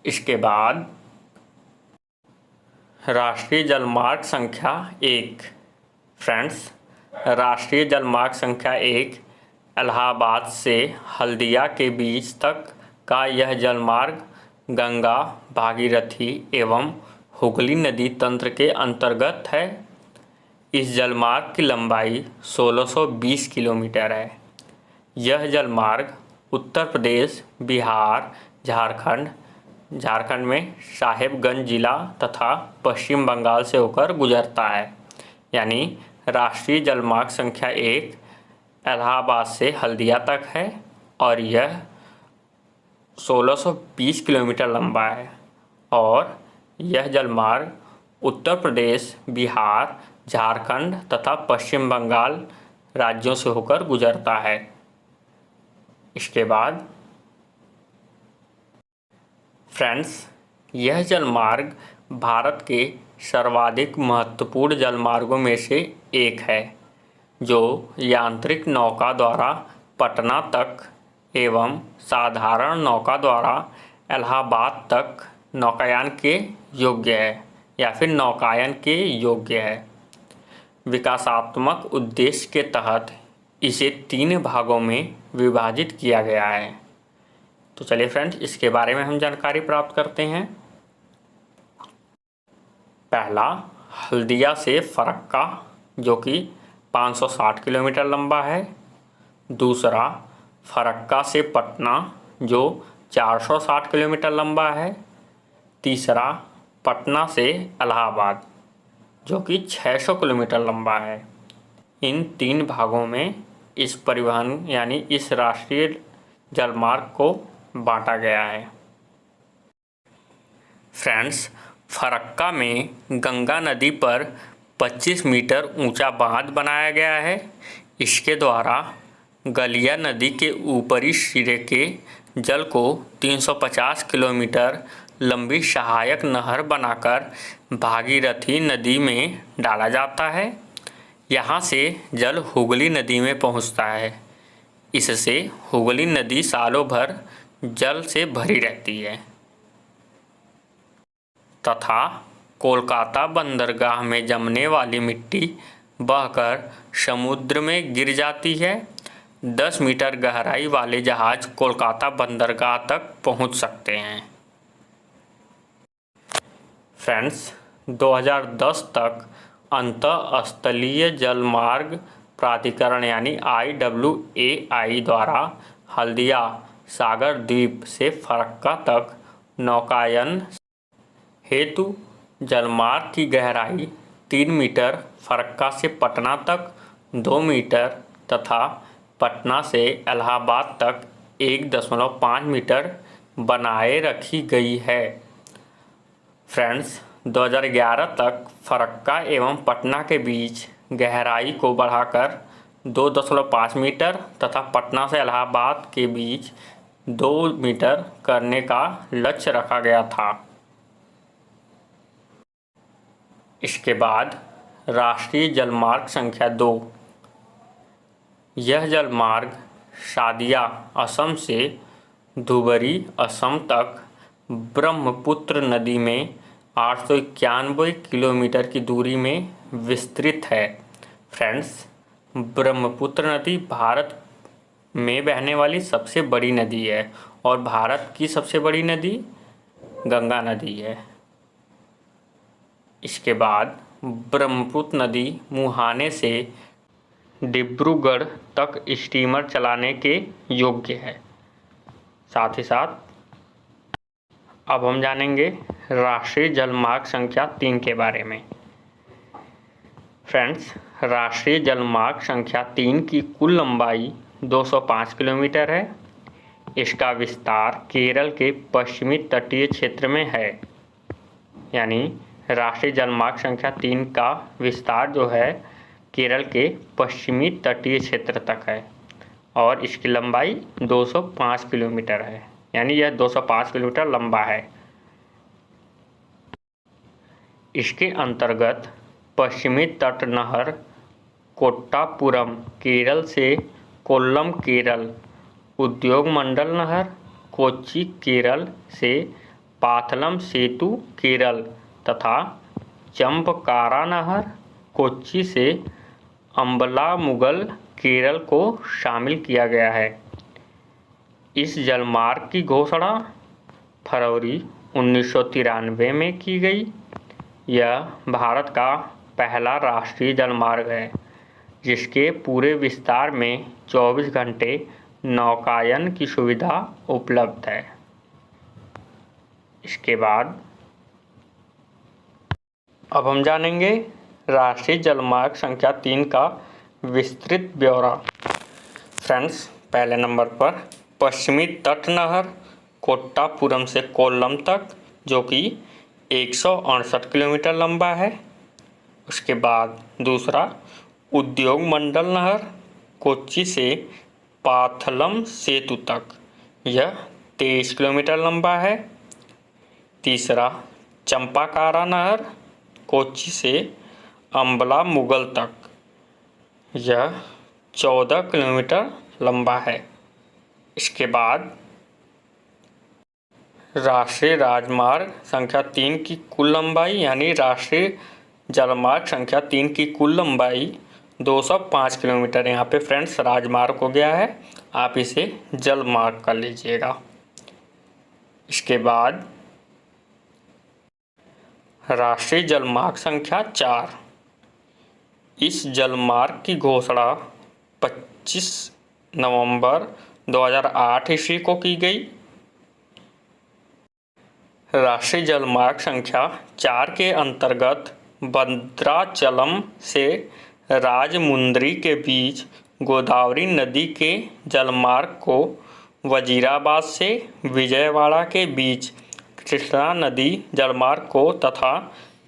इसके बाद राष्ट्रीय जलमार्ग संख्या 1। फ्रेंड्स, राष्ट्रीय जलमार्ग संख्या 1 इलाहाबाद से हल्दिया के बीच तक का यह जलमार्ग गंगा, भागीरथी एवं हुगली नदी तंत्र के अंतर्गत है। इस जलमार्ग की लंबाई 1620 किलोमीटर है। यह जलमार्ग उत्तर प्रदेश, बिहार, झारखंड में साहेबगंज जिला तथा पश्चिम बंगाल से होकर गुजरता है। यानी राष्ट्रीय जलमार्ग संख्या 1 इलाहाबाद से हल्दिया तक है और यह 1620 किलोमीटर लंबा है, और यह जलमार्ग उत्तर प्रदेश, बिहार, झारखंड तथा पश्चिम बंगाल राज्यों से होकर गुजरता है। इसके बाद फ्रेंड्स, यह जलमार्ग भारत के सर्वाधिक महत्वपूर्ण जलमार्गों में से एक है, जो यांत्रिक नौका द्वारा पटना तक एवं साधारण नौका द्वारा इलाहाबाद तक नौकायान के योग्य है या फिर नौकायन के योग्य है। विकासात्मक उद्देश्य के तहत इसे 3 भागों में विभाजित किया गया है। तो चलिए फ्रेंड्स, इसके बारे में हम जानकारी प्राप्त करते हैं। पहला, हल्दिया से फरक्का, जो कि 560 किलोमीटर लंबा है। दूसरा फरक्का से पटना जो 460 किलोमीटर लंबा है। तीसरा पटना से इलाहाबाद जो कि 600 किलोमीटर लंबा है। इन 3 भागों में इस परिवहन यानी इस राष्ट्रीय जलमार्ग को बांटा गया है। फ्रेंड्स, फरक्का में गंगा नदी पर 25 मीटर ऊंचा बांध बनाया गया है। इसके द्वारा गलिया नदी के ऊपरी सिरे के जल को 350 किलोमीटर लंबी सहायक नहर बनाकर भागीरथी नदी में डाला जाता है। यहाँ से जल हुगली नदी में पहुँचता है। इससे हुगली नदी सालों भर जल से भरी रहती है तथा कोलकाता बंदरगाह में जमने वाली मिट्टी बहकर समुद्र में गिर जाती है। 10 मीटर गहराई वाले जहाज कोलकाता बंदरगाह तक पहुंच सकते हैं। फ्रेंड्स, 2010 तक अंतःस्थलीय जलमार्ग प्राधिकरण यानी IWAI द्वारा हल्दिया सागर द्वीप से फरक्का तक नौकायन हेतु जलमार्ग की गहराई 3 मीटर, फरक्का से पटना तक 2 मीटर तथा पटना से इलाहाबाद तक 1.5 मीटर बनाए रखी गई है। फ्रेंड्स, 2011 तक फरक्का एवं पटना के बीच गहराई को बढ़ाकर 2.5 मीटर तथा पटना से इलाहाबाद के बीच 2 मीटर करने का लक्ष्य रखा गया था। इसके बाद राष्ट्रीय जलमार्ग संख्या 2। यह जलमार्ग सादिया असम से धुबरी असम तक ब्रह्मपुत्र नदी में 891 किलोमीटर की दूरी में विस्तृत है। फ्रेंड्स, ब्रह्मपुत्र नदी भारत में बहने वाली सबसे बड़ी नदी है और भारत की सबसे बड़ी नदी गंगा नदी है। इसके बाद ब्रह्मपुत्र नदी मुहाने से डिब्रूगढ़ तक स्टीमर चलाने के योग्य है। साथ ही साथ अब हम जानेंगे राष्ट्रीय जलमार्ग संख्या 3 के बारे में। फ्रेंड्स, राष्ट्रीय जलमार्ग संख्या 3 की कुल लंबाई 205 किलोमीटर है। इसका विस्तार केरल के पश्चिमी तटीय क्षेत्र में है। यानी राष्ट्रीय जलमार्ग संख्या 3 का विस्तार जो है केरल के पश्चिमी तटीय क्षेत्र तक है और इसकी लंबाई 205 किलोमीटर है। यानी यह 205 किलोमीटर लंबा है। इसके अंतर्गत पश्चिमी तट नहर कोट्टापुरम केरल से कोल्लम केरल, उद्योग मंडल नहर कोच्चि केरल से पाथलम सेतु केरल तथा चंपकारा नहर कोच्चि से अम्बलामुगल केरल को शामिल किया गया है। इस जलमार्ग की घोषणा फरवरी 1993 में की गई। यह भारत का पहला राष्ट्रीय जलमार्ग है जिसके पूरे विस्तार में 24 घंटे नौकायन की सुविधा उपलब्ध है। इसके बाद अब हम जानेंगे राष्ट्रीय जलमार्ग संख्या 3 का विस्तृत ब्यौरा। फ्रेंड्स, पहले नंबर पर पश्चिमी तट नहर कोट्टापुरम से कोल्लम तक जो कि 168 किलोमीटर लंबा है। उसके बाद दूसरा उद्योग मंडल नहर कोच्चि से पाथलम सेतु तक, यह 23 किलोमीटर लंबा है। तीसरा चंपाकारा नहर कोच्चि से अम्बलामुगल तक, यह 14 किलोमीटर लंबा है। इसके बाद राष्ट्रीय राजमार्ग संख्या 3 की कुल लंबाई यानी राष्ट्रीय जलमार्ग संख्या 3 की कुल लंबाई 205 किलोमीटर। यहाँ पे फ्रेंड्स राजमार्ग हो गया है, आप इसे जलमार्ग कर लीजिएगा। इसके बाद राष्ट्रीय जलमार्ग संख्या 4। इस जलमार्ग की घोषणा 25 नवंबर 2008 ईस्वी को की गई। राष्ट्रीय जलमार्ग संख्या 4 के अंतर्गत भद्राचलम से राजमुंद्री के बीच गोदावरी नदी के जलमार्ग को, वजीराबाद से विजयवाड़ा के बीच कृष्णा नदी जलमार्ग को तथा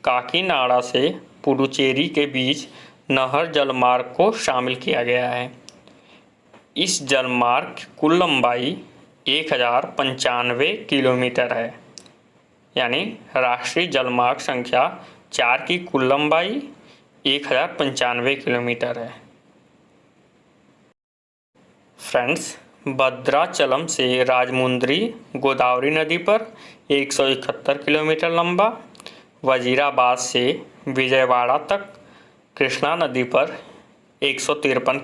काकीनाडा से पुडुचेरी के बीच नहर जलमार्ग को शामिल किया गया है। इस जलमार्ग की कुल लंबाई 1095 किलोमीटर है। यानी राष्ट्रीय जलमार्ग संख्या 4 की कुल लंबाई 1095 किलोमीटर है। फ्रेंड्स, भद्राचलम से राजमुंद्री गोदावरी नदी पर 171 किलोमीटर लंबा, वजीराबाद से विजयवाड़ा तक कृष्णा नदी पर 157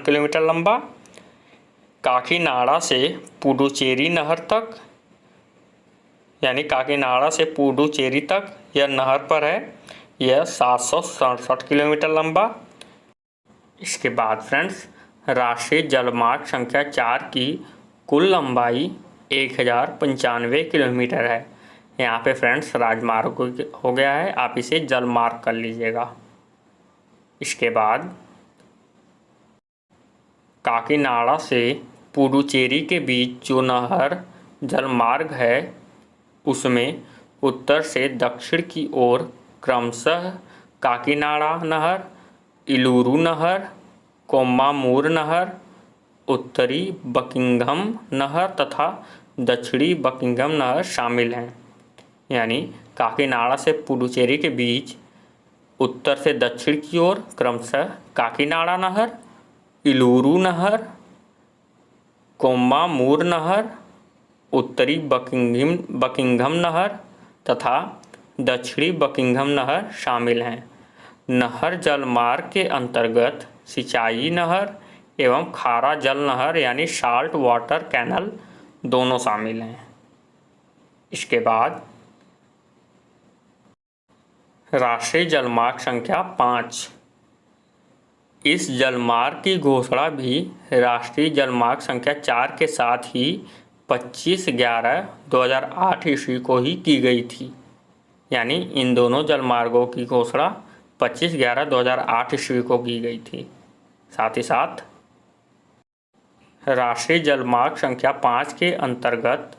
किलोमीटर लंबा, काकीनाडा से पुडुचेरी नहर तक, यानी काकीनाडा से पुडुचेरी तक यह नहर पर है, यह 767 किलोमीटर लंबा। इसके बाद फ्रेंड्स, राष्ट्रीय जलमार्ग संख्या 4 की कुल लंबाई 1095 किलोमीटर है। यहाँ पे फ्रेंड्स राजमार्ग हो गया है, आप इसे जलमार्ग कर लीजिएगा। इसके बाद काकीनाडा से पुडुचेरी के बीच जो नहर जलमार्ग है उसमें उत्तर से दक्षिण की ओर क्रमशः काकीनाडा नहर, इलूरू नहर, कोम्मामूर नहर, उत्तरी बकिंघम नहर तथा दक्षिणी बकिंघम नहर शामिल हैं। यानी काकीनाडा से पुडुचेरी के बीच उत्तर से दक्षिण की ओर क्रमशः काकीनाडा नहर, इलूरू नहर, कोम्मामूर नहर, उत्तरी बकिंघम नहर तथा दक्षिणी बकिंघम नहर शामिल हैं। नहर जलमार्ग के अंतर्गत सिंचाई नहर एवं खारा जल नहर यानी साल्ट वाटर कैनल दोनों शामिल हैं। इसके बाद राष्ट्रीय जलमार्ग संख्या 5। इस जलमार्ग की घोषणा भी राष्ट्रीय जलमार्ग संख्या 4 के साथ ही 25/11/2008 ईस्वी को ही की गई थी। यानी इन दोनों जलमार्गों की घोषणा 25/11/2008 ईस्वी को की गई थी। साथ ही साथ राष्ट्रीय जलमार्ग संख्या 5 के अंतर्गत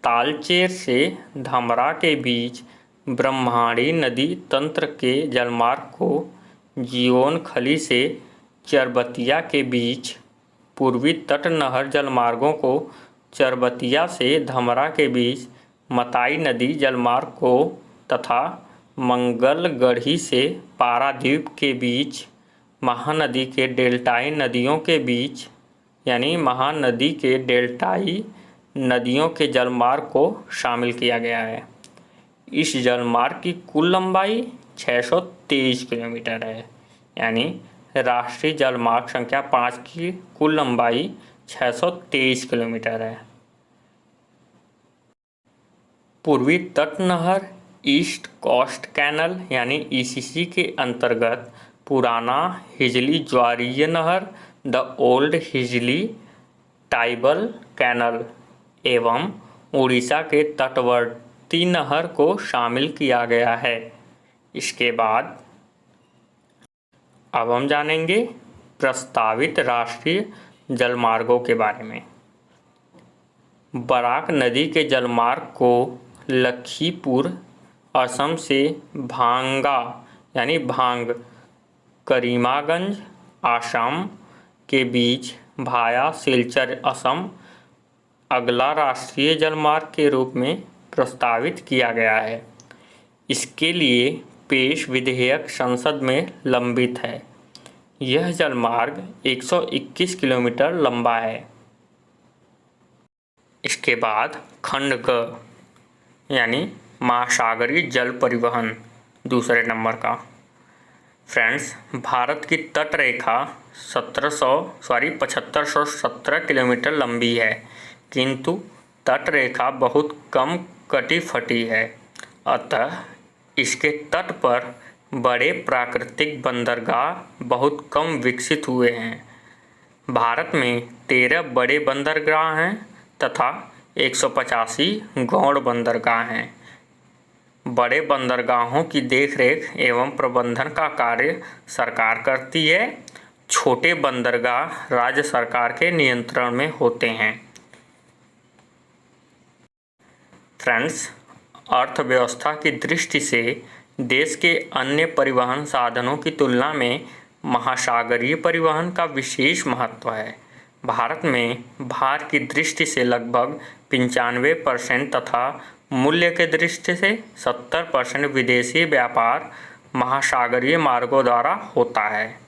तालचेर से धमरा के बीच ब्रह्माणी नदी तंत्र के जलमार्ग को, जीवनखली से चरबतिया के बीच पूर्वी तट नहर जलमार्गों को, चरबतिया से धमरा के बीच मताई नदी जलमार्ग को तथा मंगलगढ़ी से पारादीप के बीच महानदी के डेल्टाई नदियों के बीच, यानी महानदी के डेल्टाई नदियों के जलमार्ग को शामिल किया गया है। इस जलमार्ग की कुल लंबाई 623 किलोमीटर है। यानी राष्ट्रीय जलमार्ग संख्या 5 की कुल लंबाई 623 किलोमीटर है। पूर्वी तट नहर ईस्ट कोस्ट कैनल यानी ईसीसी के अंतर्गत पुराना हिजली ज्वारीय नहर द ओल्ड हिजली टाइबल कैनल एवं उड़ीसा के तटवर्ती नहर को शामिल किया गया है। इसके बाद अब हम जानेंगे प्रस्तावित राष्ट्रीय जलमार्गों के बारे में। बराक नदी के जलमार्ग को लखीमपुर असम से भांगा यानी भांग करीमागंज आसाम के बीच भाया सिलचर असम अगला राष्ट्रीय जलमार्ग के रूप में प्रस्तावित किया गया है। इसके लिए पेश विधेयक संसद में लंबित है। यह जलमार्ग 121 किलोमीटर लंबा है। इसके बाद खंड ग यानी महासागरीय जल परिवहन दूसरे नंबर का। फ्रेंड्स, भारत की तट रेखा 7517 किलोमीटर लंबी है, किंतु तट रेखा बहुत कम कटी फटी है। अतः इसके तट पर बड़े प्राकृतिक बंदरगाह बहुत कम विकसित हुए हैं। भारत में 13 बड़े बंदरगाह हैं तथा 185 गौण बंदरगाह हैं। बड़े बंदरगाहों की देखरेख एवं प्रबंधन का कार्य सरकार करती है। छोटे बंदरगाह राज्य सरकार के नियंत्रण में होते हैं। फ्रेंड्स, अर्थव्यवस्था की दृष्टि से देश के अन्य परिवहन साधनों की तुलना में महासागरीय परिवहन का विशेष महत्व है। भारत में भार की दृष्टि से लगभग 95% तथा मूल्य के दृष्टि से 70% विदेशी व्यापार महासागरीय मार्गों द्वारा होता है।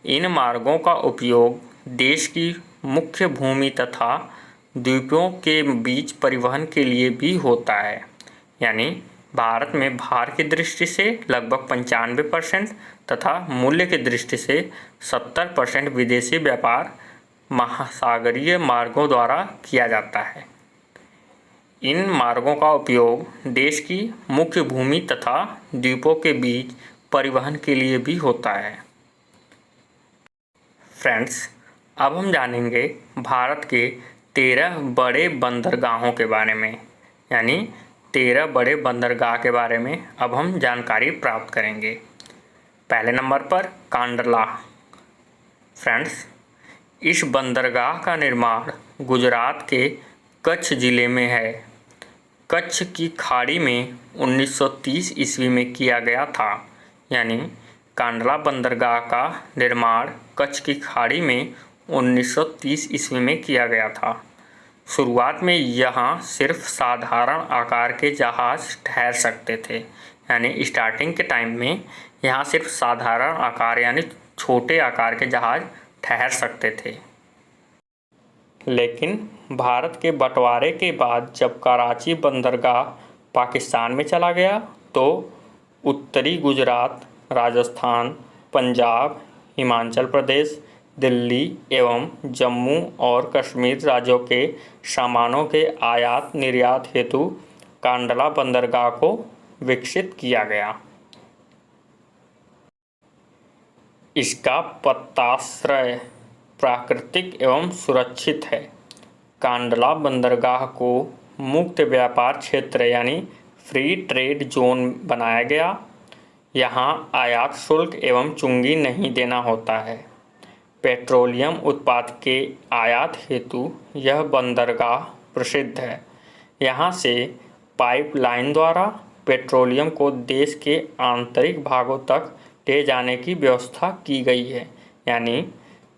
इन मार्गों का उपयोग देश की मुख्य भूमि तथा द्वीपों के बीच परिवहन के लिए भी होता है। यानी भारत में भार की दृष्टि से लगभग 95% तथा मूल्य की दृष्टि से 70% विदेशी व्यापार महासागरीय मार्गों द्वारा किया जाता है। इन मार्गों का उपयोग देश की मुख्य भूमि तथा द्वीपों के बीच परिवहन के लिए भी होता है। फ्रेंड्स, अब हम जानेंगे भारत के 13 बड़े बंदरगाहों के बारे में। यानी 13 बड़े बंदरगाह के बारे में अब हम जानकारी प्राप्त करेंगे। पहले नंबर पर कांडला। फ्रेंड्स, इस बंदरगाह का निर्माण गुजरात के कच्छ जिले में है। कच्छ की खाड़ी में 1930 ईस्वी में किया गया था। यानी कांडला बंदरगाह का निर्माण कच्छ की खाड़ी में 1930 ईस्वी में किया गया था। शुरुआत में यहाँ सिर्फ साधारण आकार के जहाज़ ठहर सकते थे। यानी स्टार्टिंग के टाइम में यहाँ सिर्फ साधारण आकार यानी छोटे आकार के जहाज़ ठहर सकते थे। लेकिन भारत के बंटवारे के बाद जब कराची बंदरगाह पाकिस्तान में चला गया तो उत्तरी गुजरात, राजस्थान, पंजाब, हिमाचल प्रदेश, दिल्ली एवं जम्मू और कश्मीर राज्यों के सामानों के आयात निर्यात हेतु कांडला बंदरगाह को विकसित किया गया। इसका पत्ताश्रय प्राकृतिक एवं सुरक्षित है। कांडला बंदरगाह को मुक्त व्यापार क्षेत्र यानी फ्री ट्रेड जोन बनाया गया। यहाँ आयात शुल्क एवं चुंगी नहीं देना होता है। पेट्रोलियम उत्पाद के आयात हेतु यह बंदरगाह प्रसिद्ध है। यहाँ से पाइपलाइन द्वारा पेट्रोलियम को देश के आंतरिक भागों तक ले जाने की व्यवस्था की गई है। यानी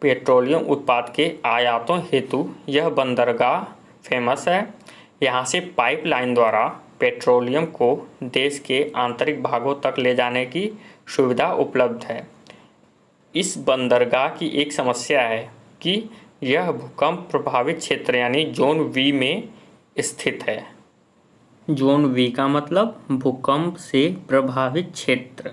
पेट्रोलियम उत्पाद के आयातों हेतु यह बंदरगाह फेमस है। यहाँ से पाइपलाइन द्वारा पेट्रोलियम को देश के आंतरिक भागों तक ले जाने की सुविधा उपलब्ध है। इस बंदरगाह की एक समस्या है कि यह भूकंप प्रभावित क्षेत्र यानी जोन वी में स्थित है। जोन वी का मतलब भूकंप से प्रभावित क्षेत्र।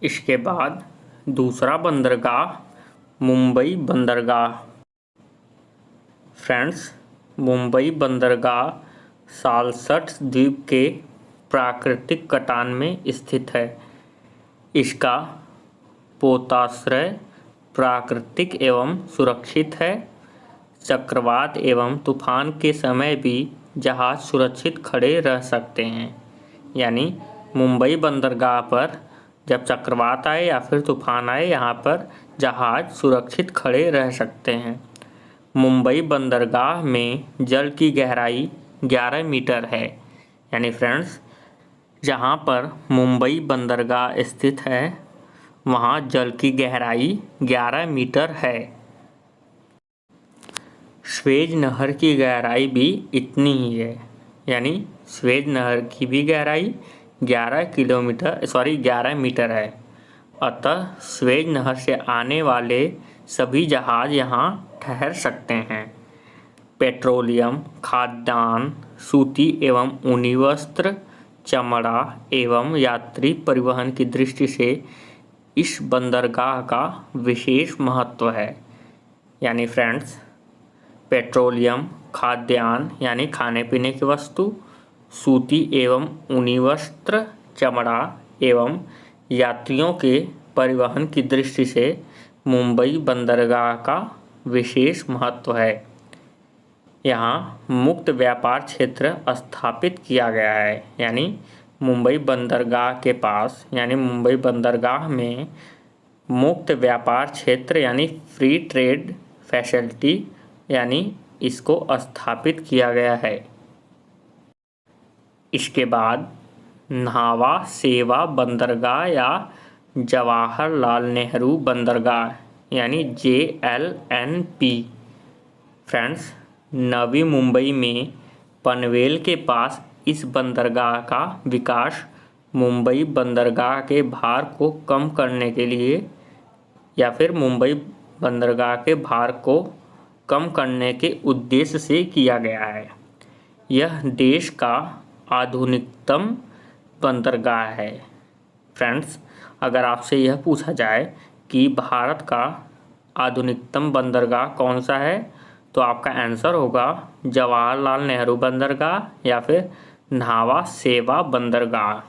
इसके बाद दूसरा बंदरगाह मुंबई बंदरगाह। फ्रेंड्स, मुंबई बंदरगाह सालसठ द्वीप के प्राकृतिक कटान में स्थित है। इसका पोताश्रय प्राकृतिक एवं सुरक्षित है। चक्रवात एवं तूफान के समय भी जहाज़ सुरक्षित खड़े रह सकते हैं। यानी मुंबई बंदरगाह पर जब चक्रवात आए या फिर तूफान आए, यहाँ पर जहाज़ सुरक्षित खड़े रह सकते हैं। मुंबई बंदरगाह में जल की गहराई 11 मीटर है। यानी फ्रेंड्स, जहाँ पर मुंबई बंदरगाह स्थित है वहाँ जल की गहराई 11 मीटर है। स्वेज नहर की गहराई भी इतनी ही है। यानी स्वेज नहर की भी गहराई 11 मीटर है। अतः स्वेज नहर से आने वाले सभी जहाज़ यहाँ ठहर सकते हैं। पेट्रोलियम, खाद्यान्न, सूती एवं ऊनी वस्त्र, चमड़ा एवं यात्री परिवहन की दृष्टि से इस बंदरगाह का विशेष महत्व है। यानी फ्रेंड्स, पेट्रोलियम, खाद्यान्न यानी खाने पीने की वस्तु, सूती एवं ऊनी वस्त्र, चमड़ा एवं यात्रियों के परिवहन की दृष्टि से मुंबई बंदरगाह का विशेष महत्व है। यहाँ मुक्त व्यापार क्षेत्र स्थापित किया गया है, यानी मुंबई बंदरगाह के पास यानी मुंबई बंदरगाह में मुक्त व्यापार क्षेत्र यानी फ्री ट्रेड फैसिलिटी यानी इसको स्थापित किया गया है। इसके बाद न्हावा शेवा बंदरगाह या जवाहरलाल नेहरू बंदरगाह यानी JLNP फ्रेंड्स, नवी मुंबई में पनवेल के पास इस बंदरगाह का विकास मुंबई बंदरगाह के भार को कम करने के लिए या फिर मुंबई बंदरगाह के भार को कम करने के उद्देश्य से किया गया है। यह देश का आधुनिकतम बंदरगाह है। फ्रेंड्स, अगर आपसे यह पूछा जाए कि भारत का आधुनिकतम बंदरगाह कौन सा है, तो आपका आंसर होगा जवाहरलाल नेहरू बंदरगाह या फिर न्हावा शेवा बंदरगाह।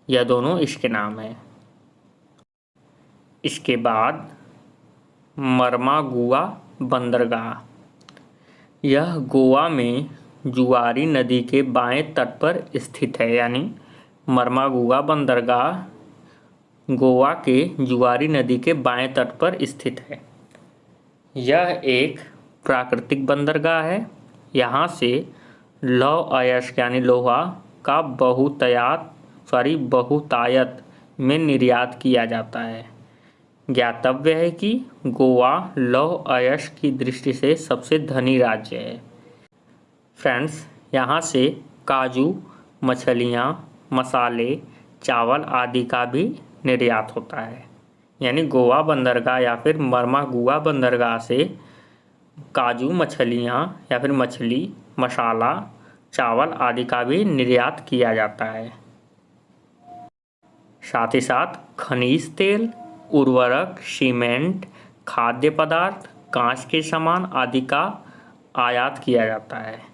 यह दोनों इसके नाम हैं। इसके बाद मर्मागुआ बंदरगाह, यह गोवा में जुआरी नदी के बाएं तट पर स्थित है, यानी मर्मागुआ बंदरगाह गोवा के जुआरी नदी के बाएं तट पर स्थित है। यह एक प्राकृतिक बंदरगाह है। यहाँ से लौह अयस्क यानी लोहा का बहुतायत में निर्यात किया जाता है। ज्ञातव्य है कि गोवा लौह अयस्क की दृष्टि से सबसे धनी राज्य है। फ्रेंड्स, यहाँ से काजू, मछलियाँ, मसाले, चावल आदि का भी निर्यात होता है। यानी गोवा बंदरगाह या फिर मर्मागुआ बंदरगाह से काजू, मछलियाँ या फिर मछली, मसाला, चावल आदि का भी निर्यात किया जाता है। साथ ही साथ खनिज तेल, उर्वरक, सीमेंट, खाद्य पदार्थ, कांच के सामान आदि का आयात किया जाता है।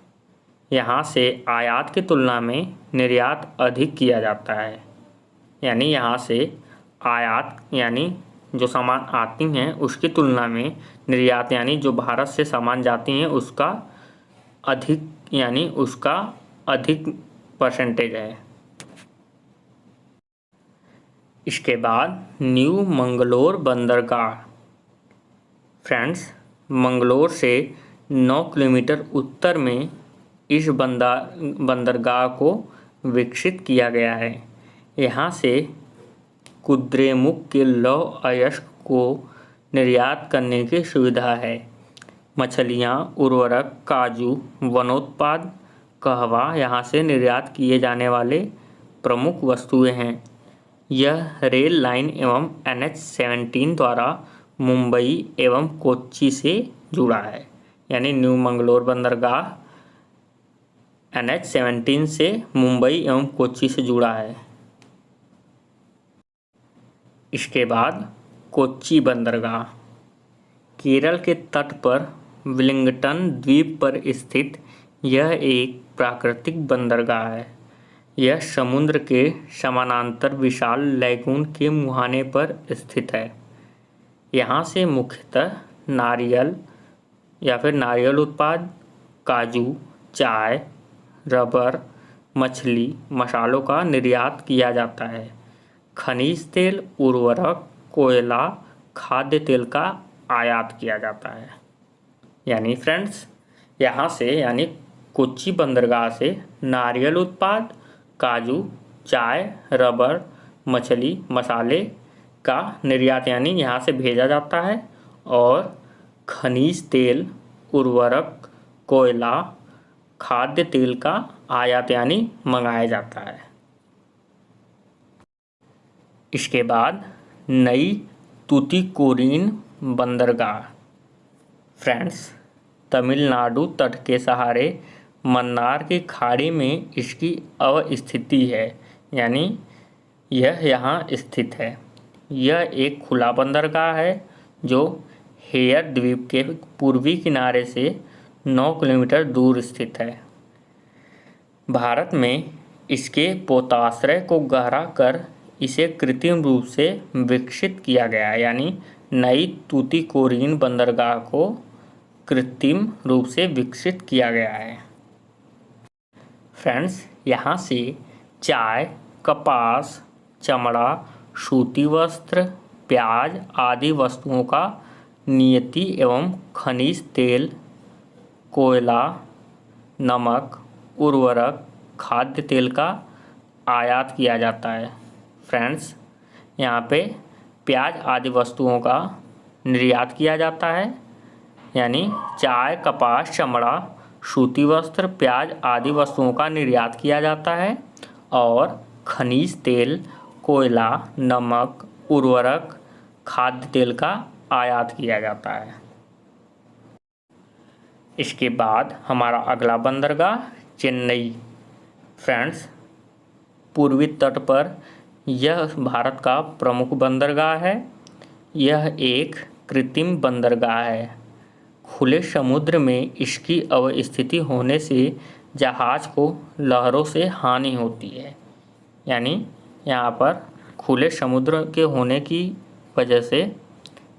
यहाँ से आयात की तुलना में निर्यात अधिक किया जाता है। यानी यहाँ से आयात यानी जो सामान आती हैं उसकी तुलना में निर्यात यानी जो भारत से सामान जाती हैं उसका अधिक परसेंटेज है। इसके बाद न्यू मंगलोर बंदरगाह। फ्रेंड्स, मंगलोर से 9 किलोमीटर उत्तर में इस बंदरगाह को विकसित किया गया है। यहाँ से कुद्रेमुख के लौह अयस्क को निर्यात करने की सुविधा है। मछलियाँ, उर्वरक, काजू, वनोत्पाद, कहवा यहाँ से निर्यात किए जाने वाले प्रमुख वस्तुएं हैं। यह रेल लाइन एवं NH-17 द्वारा मुंबई एवं कोच्चि से जुड़ा है। यानी न्यू मंगलोर बंदरगाह NH-17 से मुंबई एवं कोच्चि से जुड़ा है। इसके बाद कोच्चि बंदरगाह, केरल के तट पर विलिंगटन द्वीप पर स्थित यह एक प्राकृतिक बंदरगाह है। यह समुद्र के समानांतर विशाल लैगून के मुहाने पर स्थित है। यहाँ से मुख्यतः नारियल या फिर नारियल उत्पाद, काजू, चाय, रबर, मछली, मसालों का निर्यात किया जाता है। खनिज तेल, उर्वरक, कोयला, खाद्य तेल का आयात किया जाता है। यानी फ्रेंड्स, यहाँ से यानी कोच्चि बंदरगाह से नारियल उत्पाद, काजू, चाय, रबर, मछली, मसाले का निर्यात यानी यहाँ से भेजा जाता है और खनिज तेल, उर्वरक, कोयला, खाद्य तेल का आयात यानी मंगाया जाता है। इसके बाद नई तूतीकोरिन बंदरगाह। फ्रेंड्स, तमिलनाडु तट के सहारे मन्नार की खाड़ी में इसकी अवस्थिति है। यानी यह यहाँ स्थित है। यह एक खुला बंदरगाह है जो हेयर द्वीप के पूर्वी किनारे से 9 किलोमीटर दूर स्थित है। भारत में इसके पोताश्रय को गहरा कर इसे कृत्रिम रूप से विकसित किया गया है, यानी नई तूतीकोरिन बंदरगाह को कृत्रिम रूप से विकसित किया गया है। फ्रेंड्स, यहाँ से चाय, कपास, चमड़ा, सूती वस्त्र, प्याज आदि वस्तुओं का नियति एवं खनिज तेल, कोयला, नमक, उर्वरक, खाद्य तेल का आयात किया जाता है। फ्रेंड्स, यहाँ पे प्याज आदि वस्तुओं का निर्यात किया जाता है, यानी चाय, कपास, चमड़ा, सूती वस्त्र, प्याज आदि वस्तुओं का निर्यात किया जाता है और खनिज तेल, कोयला, नमक, उर्वरक, खाद्य तेल का आयात किया जाता है। इसके बाद हमारा अगला बंदरगाह चेन्नई। फ्रेंड्स, पूर्वी तट पर यह भारत का प्रमुख बंदरगाह है। यह एक कृत्रिम बंदरगाह है। खुले समुद्र में इसकी अवस्थिति होने से जहाज़ को लहरों से हानि होती है, यानी यहाँ पर खुले समुद्र के होने की वजह से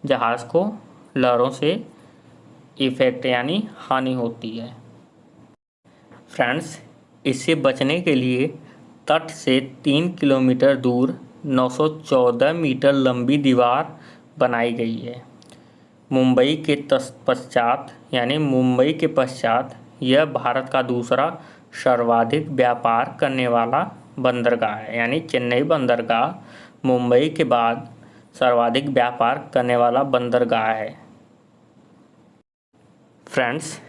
जहाज़ को लहरों से इफ़ेक्ट यानी हानि होती है। फ्रेंड्स, इससे बचने के लिए तट से 3 किलोमीटर दूर 914 मीटर लंबी दीवार बनाई गई है। मुंबई के पश्चात यह भारत का दूसरा सर्वाधिक व्यापार करने वाला बंदरगाह है, यानी चेन्नई बंदरगाह मुंबई के बाद सर्वाधिक व्यापार करने वाला बंदरगाह है। फ्रेंड्स,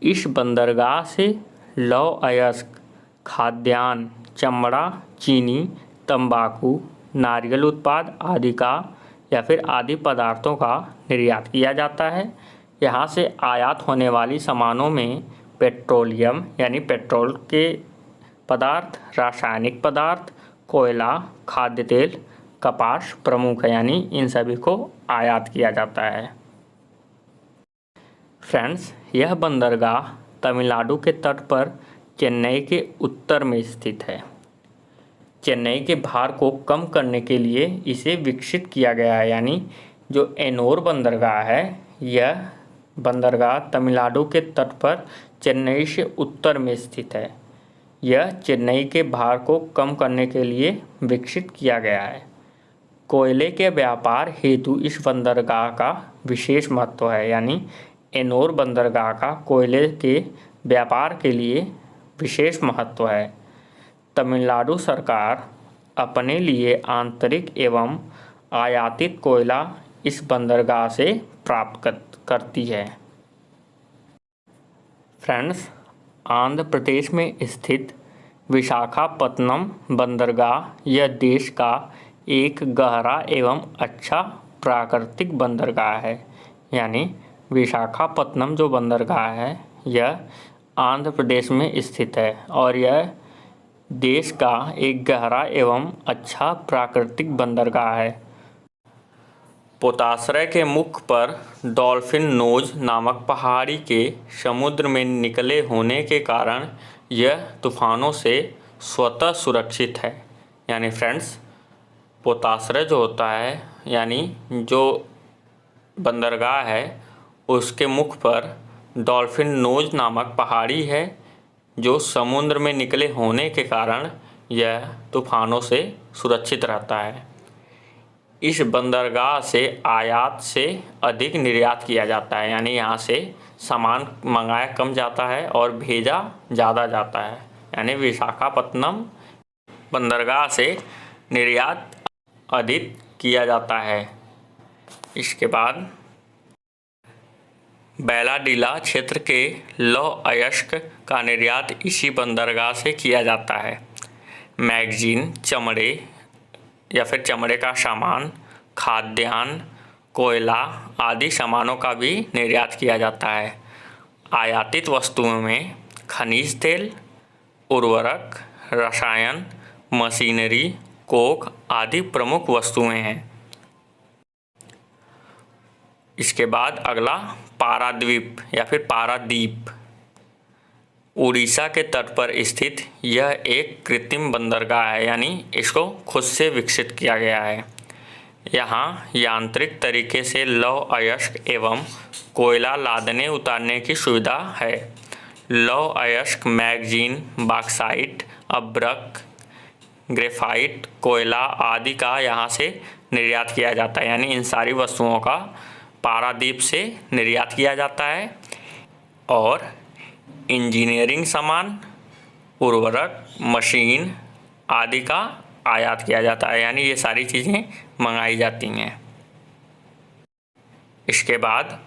इस बंदरगाह से लौह अयस्क, खाद्यान्न, चमड़ा, चीनी, तंबाकू, नारियल उत्पाद आदि का या फिर आदि पदार्थों का निर्यात किया जाता है। यहाँ से आयात होने वाली सामानों में पेट्रोलियम यानी पेट्रोल के पदार्थ, रासायनिक पदार्थ, कोयला, खाद्य तेल, कपास प्रमुख है, यानी इन सभी को आयात किया जाता है। फ्रेंड्स, यह बंदरगाह तमिलनाडु के तट पर चेन्नई के उत्तर में स्थित है। चेन्नई के भार को कम करने के लिए इसे विकसित किया गया है, यानी जो एनोर बंदरगाह है, यह बंदरगाह तमिलनाडु के तट पर चेन्नई से उत्तर में स्थित है। यह चेन्नई के भार को कम करने के लिए विकसित किया गया है। कोयले के व्यापार हेतु इस बंदरगाह का विशेष महत्व है, यानी एनोर बंदरगाह का कोयले के व्यापार के लिए विशेष महत्व है। तमिलनाडु सरकार अपने लिए आंतरिक एवं आयातित कोयला इस बंदरगाह से प्राप्त करती है। फ्रेंड्स, आंध्र प्रदेश में स्थित विशाखापत्तनम बंदरगाह यह देश का एक गहरा एवं अच्छा प्राकृतिक बंदरगाह है, यानी विशाखापत्तनम जो बंदरगाह है यह आंध्र प्रदेश में स्थित है और यह देश का एक गहरा एवं अच्छा प्राकृतिक बंदरगाह है। पोताश्रय के मुख पर डॉल्फिन नोज नामक पहाड़ी के समुद्र में निकले होने के कारण यह तूफानों से स्वतः सुरक्षित है। यानी फ्रेंड्स, पोताश्रय जो होता है यानी जो बंदरगाह है उसके मुख पर डॉल्फिन नोज नामक पहाड़ी है जो समुद्र में निकले होने के कारण यह तूफानों से सुरक्षित रहता है। इस बंदरगाह से आयात से अधिक निर्यात किया जाता है, यानी यहाँ से सामान मंगाया कम जाता है और भेजा ज़्यादा जाता है, यानी विशाखापत्तनम बंदरगाह से निर्यात अधिक किया जाता है। इसके बाद बैलाडीला क्षेत्र के लौह अयस्क का निर्यात इसी बंदरगाह से किया जाता है। मैगजीन, चमड़े या फिर चमड़े का सामान, खाद्यान्न, कोयला आदि सामानों का भी निर्यात किया जाता है। आयातित वस्तुओं में खनिज तेल, उर्वरक, रसायन, मशीनरी, कोक आदि प्रमुख वस्तुएं हैं। इसके बाद अगला पाराद्वीप या फिर पारादीप। उड़ीसा के तट पर स्थित यह एक कृत्रिम बंदरगाह है, यानी इसको खुद से विकसित किया गया है। यहाँ यांत्रिक तरीके से लौह अयस्क एवं कोयला लादने उतारने की सुविधा है। लौह अयस्क मैगजीन, बॉक्साइट, अभ्रक, ग्रेफाइट, कोयला आदि का यहाँ से निर्यात किया जाता है, यानी इन सारी वस्तुओं का पारादीप से निर्यात किया जाता है। और इंजीनियरिंग सामान, उर्वरक, मशीन आदि का आयात किया जाता है, यानी ये सारी चीज़ें मंगाई जाती हैं। इसके बाद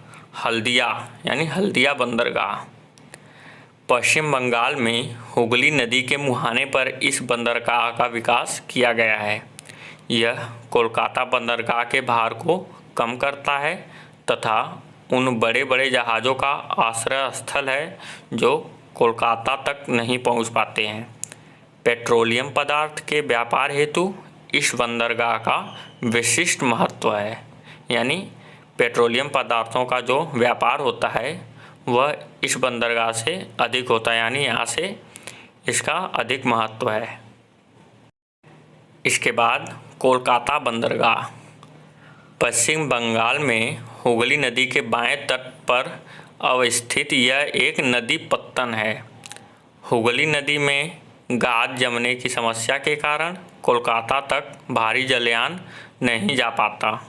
हल्दिया यानी हल्दिया बंदरगाह। पश्चिम बंगाल में हुगली नदी के मुहाने पर इस बंदरगाह का विकास किया गया है। यह कोलकाता बंदरगाह के भार को कम करता है तथा उन बड़े बड़े जहाज़ों का आश्रय स्थल है जो कोलकाता तक नहीं पहुंच पाते हैं। पेट्रोलियम पदार्थ के व्यापार हेतु इस बंदरगाह का विशिष्ट महत्व है, यानी पेट्रोलियम पदार्थों का जो व्यापार होता है वह इस बंदरगाह से अधिक होता है, यानी यहाँ से इसका अधिक महत्व है। इसके बाद कोलकाता बंदरगाह। पश्चिम बंगाल में हुगली नदी के बाएं तट पर अवस्थित यह एक नदी पत्तन है। हुगली नदी में गाद जमने की समस्या के कारण कोलकाता तक भारी जलयान नहीं जा पाता।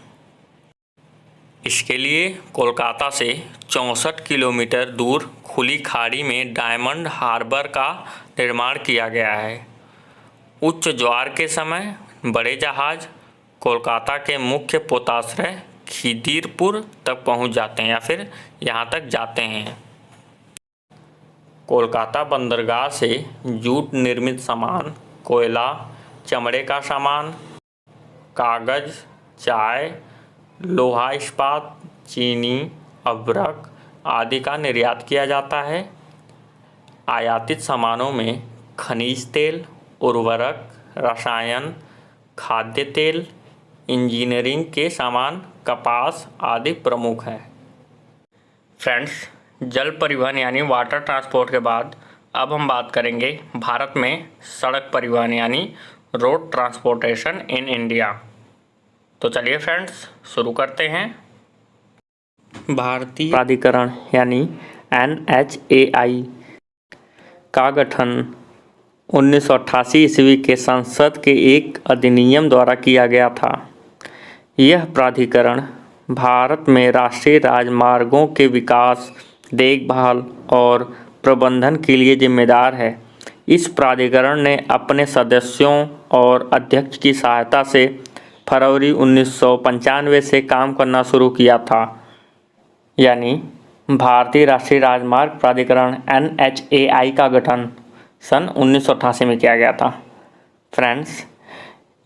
इसके लिए कोलकाता से 64 किलोमीटर दूर खुली खाड़ी में डायमंड हार्बर का निर्माण किया गया है। उच्च ज्वार के समय बड़े जहाज कोलकाता के मुख्य पोताश्रय खिदिरपुर तक पहुंच जाते हैं या फिर यहां तक जाते हैं। कोलकाता बंदरगाह से जूट निर्मित सामान, कोयला, चमड़े का सामान, कागज़, चाय, लोहा इस्पात, चीनी, अभ्रक आदि का निर्यात किया जाता है। आयातित सामानों में खनिज तेल, उर्वरक, रसायन, खाद्य तेल, इंजीनियरिंग के सामान, कपास आदि प्रमुख हैं। फ्रेंड्स, जल परिवहन यानी वाटर ट्रांसपोर्ट के बाद अब हम बात करेंगे भारत में सड़क परिवहन यानी रोड ट्रांसपोर्टेशन इन इंडिया। तो चलिए फ्रेंड्स शुरू करते हैं। भारतीय प्राधिकरण यानी NHAI का गठन 1988 ईस्वी के संसद के एक अधिनियम द्वारा किया गया था। यह प्राधिकरण भारत में राष्ट्रीय राजमार्गों के विकास, देखभाल और प्रबंधन के लिए जिम्मेदार है। इस प्राधिकरण ने अपने सदस्यों और अध्यक्ष की सहायता से फरवरी 1995 से काम करना शुरू किया था, यानी भारतीय राष्ट्रीय राजमार्ग प्राधिकरण NHAI का गठन सन 1988 में किया गया था। फ्रेंड्स,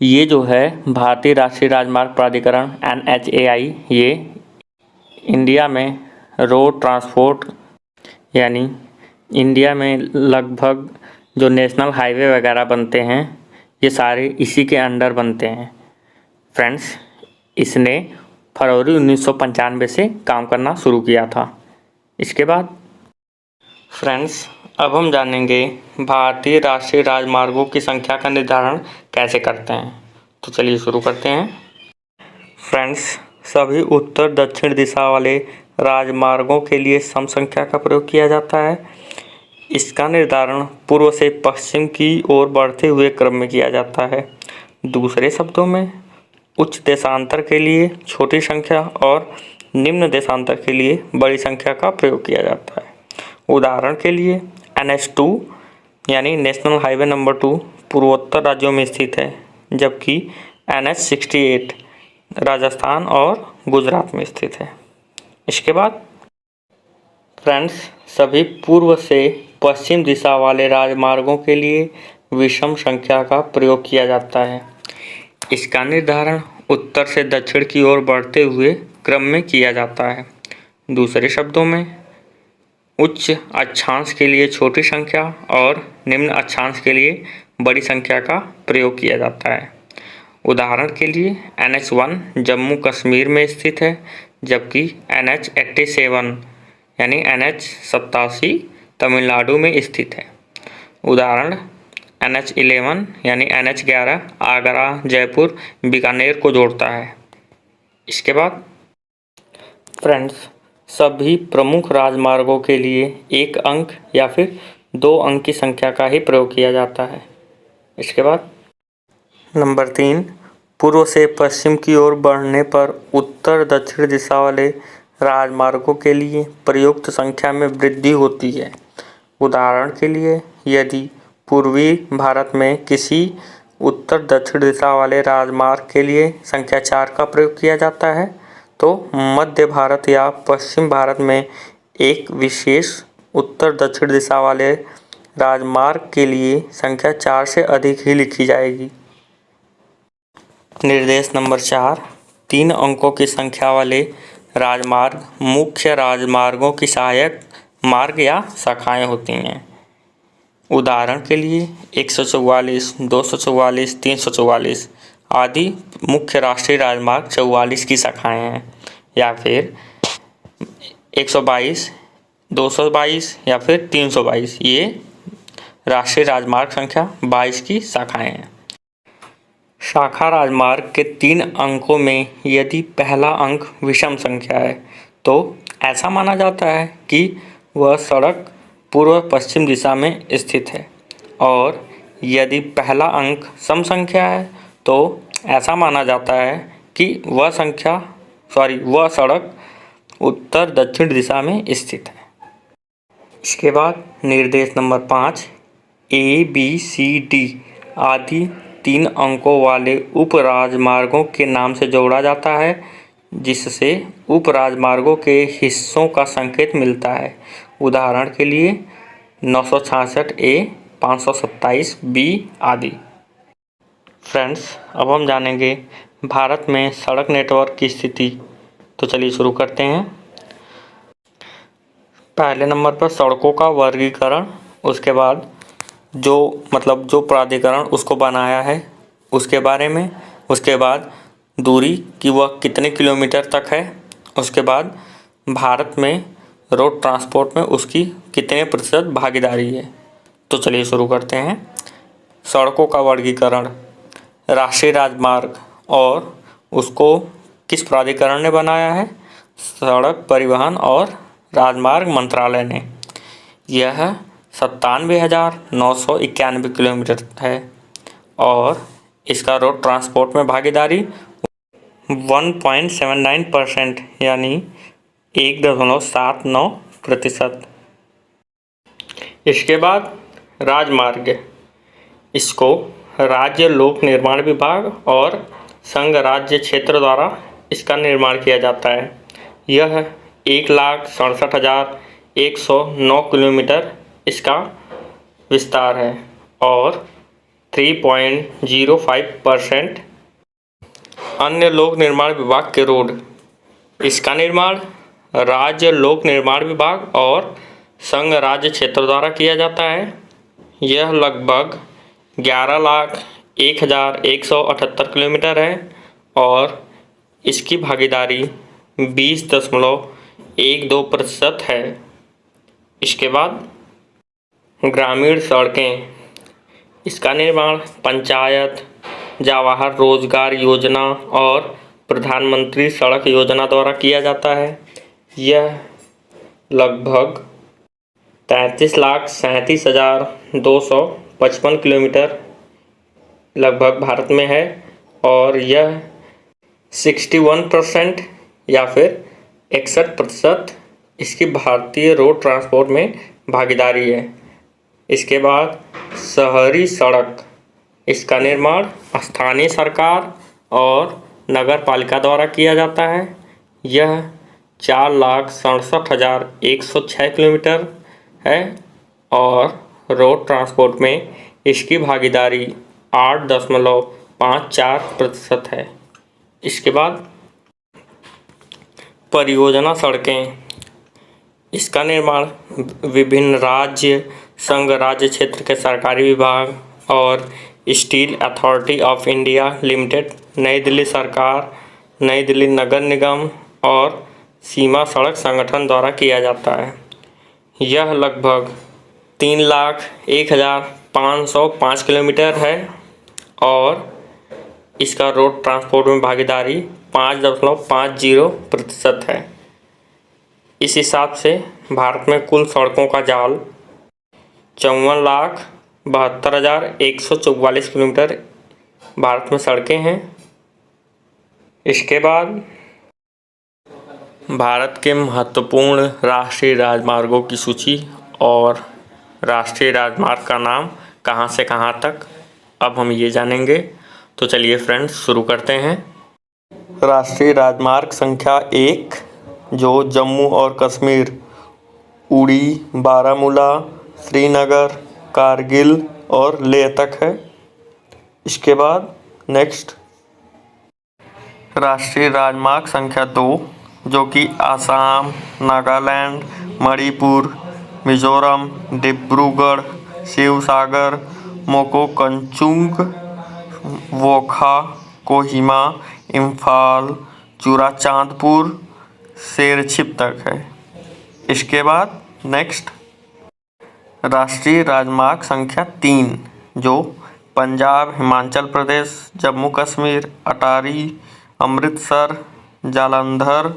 ये जो है भारतीय राष्ट्रीय राजमार्ग प्राधिकरण NHAI, ये इंडिया में रोड ट्रांसपोर्ट यानी इंडिया में लगभग जो नेशनल हाईवे वगैरह बनते हैं ये सारे इसी के अंडर बनते हैं। फ्रेंड्स, इसने फरवरी 1995 से काम करना शुरू किया था। इसके बाद फ्रेंड्स, अब हम जानेंगे भारतीय राष्ट्रीय राजमार्गों की संख्या का निर्धारण कैसे करते हैं। तो चलिए शुरू करते हैं। फ्रेंड्स, सभी उत्तर दक्षिण दिशा वाले राजमार्गों के लिए सम संख्या का प्रयोग किया जाता है। इसका निर्धारण पूर्व से पश्चिम की ओर बढ़ते हुए क्रम में किया जाता है। दूसरे शब्दों में, उच्च देशांतर के लिए छोटी संख्या और निम्न देशांतर के लिए बड़ी संख्या का प्रयोग किया जाता है। उदाहरण के लिए NH2 यानी नेशनल हाईवे नंबर 2 पूर्वोत्तर राज्यों में स्थित है, जबकि NH68 राजस्थान और गुजरात में स्थित है। इसके बाद फ्रेंड्स, सभी पूर्व से पश्चिम दिशा वाले राजमार्गों के लिए विषम संख्या का प्रयोग किया जाता है। इसका निर्धारण उत्तर से दक्षिण की ओर बढ़ते हुए क्रम में किया जाता है। दूसरे शब्दों में, उच्च अक्षांश के लिए छोटी संख्या और निम्न अक्षांश के लिए बड़ी संख्या का प्रयोग किया जाता है। उदाहरण के लिए NH1 जम्मू कश्मीर में स्थित है, जबकि NH87 यानी NH87 तमिलनाडु में स्थित है। उदाहरण NH11 यानी NH11 आगरा, जयपुर, बीकानेर को जोड़ता है। इसके बाद फ्रेंड्स, सभी प्रमुख राजमार्गों के लिए 1 अंक या फिर 2 अंक की संख्या का ही प्रयोग किया जाता है। इसके बाद नंबर 3, पूर्व से पश्चिम की ओर बढ़ने पर उत्तर दक्षिण दिशा वाले राजमार्गों के लिए प्रयुक्त संख्या में वृद्धि होती है। उदाहरण के लिए, यदि पूर्वी भारत में किसी उत्तर दक्षिण दिशा वाले राजमार्ग के लिए संख्या 4 का प्रयोग किया जाता है, तो मध्य भारत या पश्चिम भारत में एक विशेष उत्तर दक्षिण दिशा वाले राजमार्ग के लिए संख्या 4 से अधिक ही लिखी जाएगी। निर्देश नंबर 4, 3 अंकों की संख्या वाले राजमार्ग मुख्य राजमार्गों की सहायक मार्ग या शाखाएं होती हैं। उदाहरण के लिए 144, 244, 344 आदि मुख्य राष्ट्रीय राजमार्ग 44 की शाखाएं हैं, या फिर 122, 222 या फिर 322 ये राष्ट्रीय राजमार्ग संख्या 22 की शाखाएं हैं। शाखा राजमार्ग के 3 अंकों में यदि पहला अंक विषम संख्या है तो ऐसा माना जाता है कि वह सड़क पूर्व पश्चिम दिशा में स्थित है, और यदि पहला अंक सम संख्या है तो ऐसा माना जाता है कि वह सड़क उत्तर दक्षिण दिशा में स्थित है। इसके बाद निर्देश number 5, A, B, C, D आदि 3 अंकों वाले उप राजमार्गों के नाम से जोड़ा जाता है, जिससे उप राजमार्गों के हिस्सों का संकेत मिलता है। उदाहरण के लिए 966A, 527B आदि। फ्रेंड्स, अब हम जानेंगे भारत में सड़क नेटवर्क की स्थिति। तो चलिए शुरू करते हैं। पहले नंबर पर सड़कों का वर्गीकरण, उसके बाद जो प्राधिकरण उसको बनाया है उसके बारे में, उसके बाद दूरी कि वह कितने किलोमीटर तक है, उसके बाद भारत में रोड ट्रांसपोर्ट में उसकी कितने प्रतिशत भागीदारी है। तो चलिए शुरू करते हैं। सड़कों का वर्गीकरण, राष्ट्रीय राजमार्ग और उसको किस प्राधिकरण ने बनाया है? सड़क परिवहन और राजमार्ग मंत्रालय ने। यह 97,991 किलोमीटर है और इसका रोड ट्रांसपोर्ट में भागीदारी 1.79% यानी 1.79%। इसके बाद राजमार्ग, इसको राज्य लोक निर्माण विभाग और संघ राज्य क्षेत्र द्वारा इसका निर्माण किया जाता है। यह 1,67,109 किलोमीटर इसका विस्तार है और 3.05% अन्य लोक निर्माण विभाग के रोड। इसका निर्माण राज्य लोक निर्माण विभाग और संघ राज्य क्षेत्र द्वारा किया जाता है। यह लगभग 11,01,178 किलोमीटर है और इसकी भागीदारी 20.12% है। इसके बाद ग्रामीण सड़कें, इसका निर्माण पंचायत, जवाहर रोजगार योजना और प्रधानमंत्री सड़क योजना द्वारा किया जाता है। यह लगभग 33,37,255 किलोमीटर लगभग भारत में है और यह 61% या फिर 61% इसकी भारतीय रोड ट्रांसपोर्ट में भागीदारी है। इसके बाद शहरी सड़क, इसका निर्माण स्थानीय सरकार और नगर पालिका द्वारा किया जाता है। यह 4,67,106 किलोमीटर है और रोड ट्रांसपोर्ट में इसकी भागीदारी 8.54% है। इसके बाद परियोजना सड़कें, इसका निर्माण विभिन्न राज्य, संघ राज्य क्षेत्र के सरकारी विभाग और steel authority of India limited, नई दिल्ली सरकार, नई दिल्ली नगर निगम और सीमा सड़क संगठन द्वारा किया जाता है। यह लगभग 3,01,505 किलोमीटर है और इसका रोड ट्रांसपोर्ट में भागीदारी 5.50% है। इस हिसाब से भारत में कुल सड़कों का जाल 54,72,144 किलोमीटर भारत में सड़कें हैं। इसके बाद भारत के महत्वपूर्ण राष्ट्रीय राजमार्गों की सूची और राष्ट्रीय राजमार्ग का नाम कहां से कहां तक, अब हम ये जानेंगे। तो चलिए फ्रेंड्स शुरू करते हैं। राष्ट्रीय राजमार्ग संख्या 1 जो जम्मू और कश्मीर, उड़ी, बारामूला, श्रीनगर, कारगिल और लेह तक है। इसके बाद नेक्स्ट राष्ट्रीय राजमार्ग संख्या 2 जो कि आसाम, नागालैंड, मणिपुर, मिजोरम, डिब्रूगढ़, शिवसागर, मोकोकचुंग, वोखा, कोहिमा, इम्फाल, चूड़ाचांदपुर, शेरछिप तक है। इसके बाद नेक्स्ट राष्ट्रीय राजमार्ग संख्या 3 जो पंजाब, हिमाचल प्रदेश, जम्मू कश्मीर, अटारी, अमृतसर, जालंधर,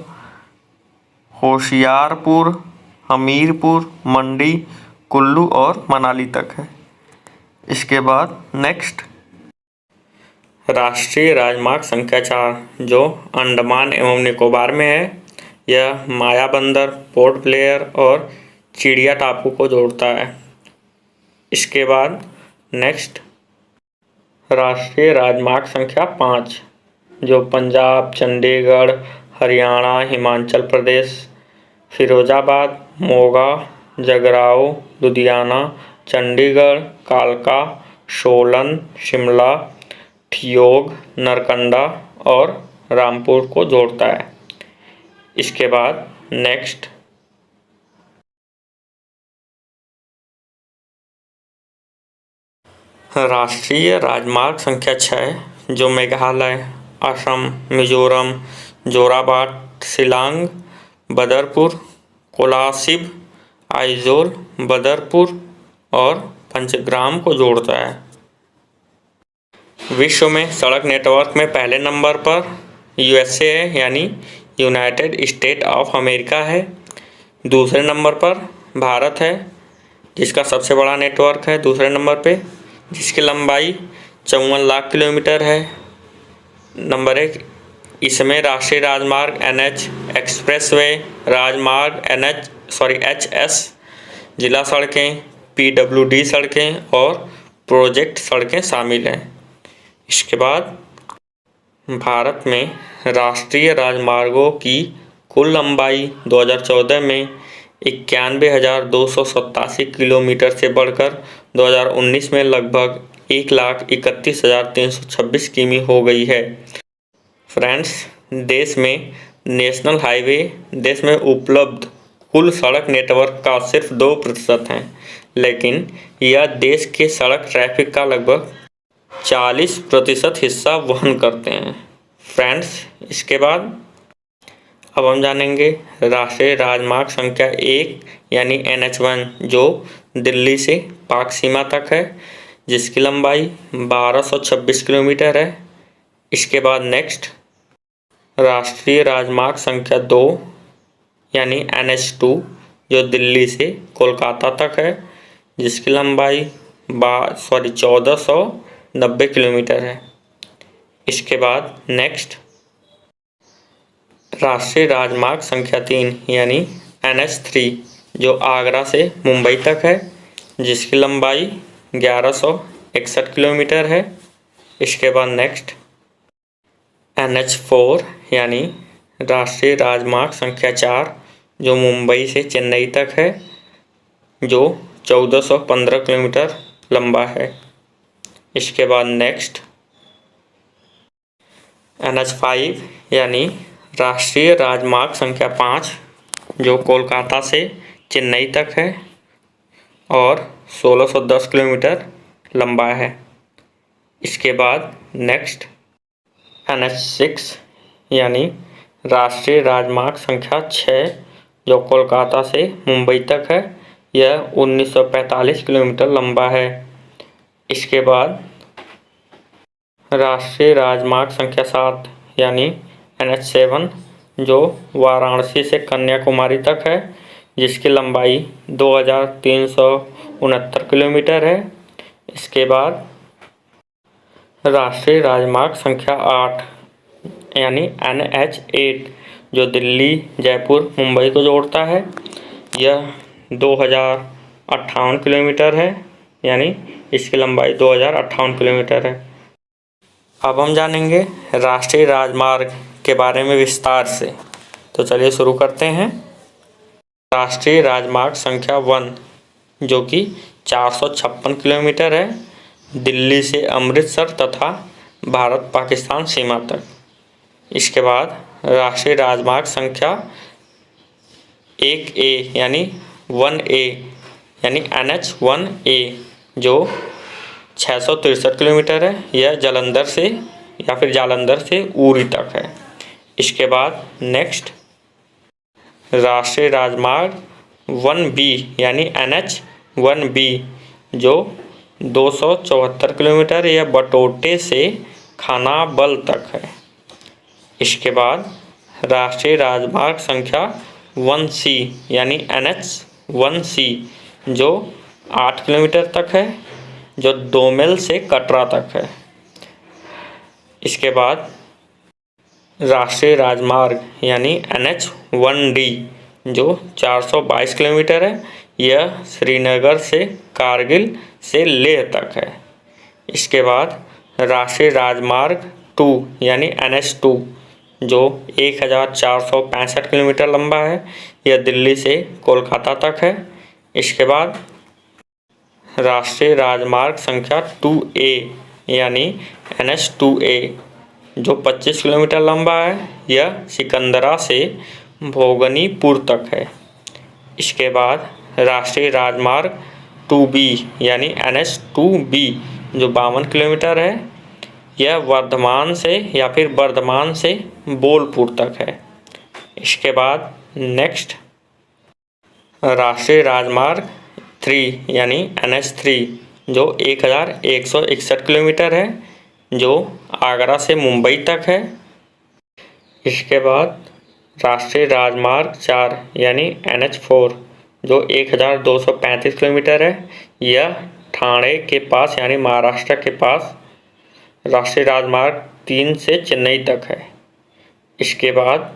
होशियारपुर, हमीरपुर, मंडी, कुल्लू और मनाली तक है। इसके बाद नेक्स्ट राष्ट्रीय राजमार्ग संख्या 4 जो अंडमान एवं निकोबार में है। यह मायाबंदर, पोर्ट ब्लेयर और चिड़िया टापू को जोड़ता है। इसके बाद नेक्स्ट राष्ट्रीय राजमार्ग संख्या 5 जो पंजाब, चंडीगढ़, हरियाणा, हिमाचल प्रदेश, फिरोजाबाद, मोगा, जगराओं, लुधियाना, चंडीगढ़, कालका, सोलन, शिमला, ठियोग, नरकंडा और रामपुर को जोड़ता है। इसके बाद नेक्स्ट राष्ट्रीय राजमार्ग संख्या 6 जो मेघालय, असम, मिजोरम, जोराबाट, शिलांग, बदरपुर, कोलासिब, आइजोल, बदरपुर और पंचग्राम को जोड़ता है। विश्व में सड़क नेटवर्क में पहले नंबर पर यूएसए है यानी यूनाइटेड स्टेट ऑफ अमेरिका है। दूसरे नंबर पर भारत है जिसका सबसे बड़ा नेटवर्क है दूसरे नंबर पे, जिसकी लंबाई 54 लाख किलोमीटर है। नंबर 1 इसमें राष्ट्रीय राजमार्ग NH, एक्सप्रेसवे राजमार्ग HS, जिला सड़कें, PWD सड़कें और प्रोजेक्ट सड़कें शामिल हैं। इसके बाद भारत में राष्ट्रीय राजमार्गों की कुल लंबाई 2014 में 91,287 किलोमीटर से बढ़कर 2019 में लगभग 1,31,326 किमी हो गई है। फ्रेंड्स, देश में नेशनल हाईवे देश में उपलब्ध कुल सड़क नेटवर्क का सिर्फ 2% है, लेकिन यह देश के सड़क ट्रैफिक का लगभग 40% हिस्सा वहन करते हैं। फ्रेंड्स, इसके बाद अब हम जानेंगे राष्ट्रीय राजमार्ग संख्या 1 यानी NH1 जो दिल्ली से पाक सीमा तक है, जिसकी लंबाई 1226 किलोमीटर है। इसके बाद नेक्स्ट राष्ट्रीय राजमार्ग संख्या 2 यानी NH2 जो दिल्ली से कोलकाता तक है, जिसकी लंबाई 1490 किलोमीटर है। इसके बाद नेक्स्ट राष्ट्रीय राजमार्ग संख्या 3 यानी NH3 जो आगरा से मुंबई तक है, जिसकी लंबाई 1161 किलोमीटर है। इसके बाद नेक्स्ट NH4 यानी राष्ट्रीय राजमार्ग संख्या 4 जो मुंबई से चेन्नई तक है, जो 1415 किलोमीटर लंबा है। इसके बाद नेक्स्ट NH5 यानी राष्ट्रीय राजमार्ग संख्या 5 जो कोलकाता से चेन्नई तक है और 1610 किलोमीटर लंबा है। इसके बाद नेक्स्ट NH6 यानी राष्ट्रीय राजमार्ग संख्या 6 जो कोलकाता से मुंबई तक है, यह 1945 किलोमीटर लंबा है। इसके बाद राष्ट्रीय राजमार्ग संख्या 7 यानी NH7 जो वाराणसी से कन्याकुमारी तक है, जिसकी लंबाई 2369 किलोमीटर है। इसके बाद राष्ट्रीय राजमार्ग संख्या 8 यानी NH8 जो दिल्ली, जयपुर, मुंबई को जोड़ता है, यह 2058 किलोमीटर है, यानी इसकी लंबाई 2058 किलोमीटर है। अब हम जानेंगे राष्ट्रीय राजमार्ग के बारे में विस्तार से, तो चलिए शुरू करते हैं। राष्ट्रीय राजमार्ग संख्या 1 जो कि 456 किलोमीटर है, दिल्ली से अमृतसर तथा भारत पाकिस्तान सीमा तक। इसके बाद राष्ट्रीय राजमार्ग संख्या 1A यानी 1A यानी NH1A जो 663 किलोमीटर है, यह जालंधर से या फिर जालंधर से उरी तक है। इसके बाद नेक्स्ट राष्ट्रीय राजमार्ग 1B यानी NH1B जो 274 किलोमीटर, यह बटोटे से खानाबल तक है। इसके बाद राष्ट्रीय राजमार्ग संख्या 1C यानी NH1C जो 8 किलोमीटर तक है, जो डोमेल से कटरा तक है। इसके बाद राष्ट्रीय राजमार्ग यानी NH1D जो 422 किलोमीटर है, यह श्रीनगर से कारगिल से लेह तक है। इसके बाद राष्ट्रीय राजमार्ग 2 यानी NH2 जो 1465 किलोमीटर लंबा है, यह दिल्ली से कोलकाता तक है। इसके बाद राष्ट्रीय राजमार्ग संख्या 2A यानी NH2A जो 25 किलोमीटर लंबा है, यह सिकंदरा से भोगनीपुर तक है। इसके बाद राष्ट्रीय राजमार्ग 2B यानी NH2B जो 52 किलोमीटर है, यह वर्धमान से या फिर बर्धमान से बोलपुर तक है। इसके बाद नेक्स्ट राष्ट्रीय राजमार्ग 3 यानी NH3 जो 1161 किलोमीटर है, जो आगरा से मुंबई तक है। इसके बाद राष्ट्रीय राजमार्ग 4 यानी NH4 जो 1235 किलोमीटर है, यह ठाणे के पास यानी महाराष्ट्र के पास राष्ट्रीय राजमार्ग 3 से चेन्नई तक है। इसके बाद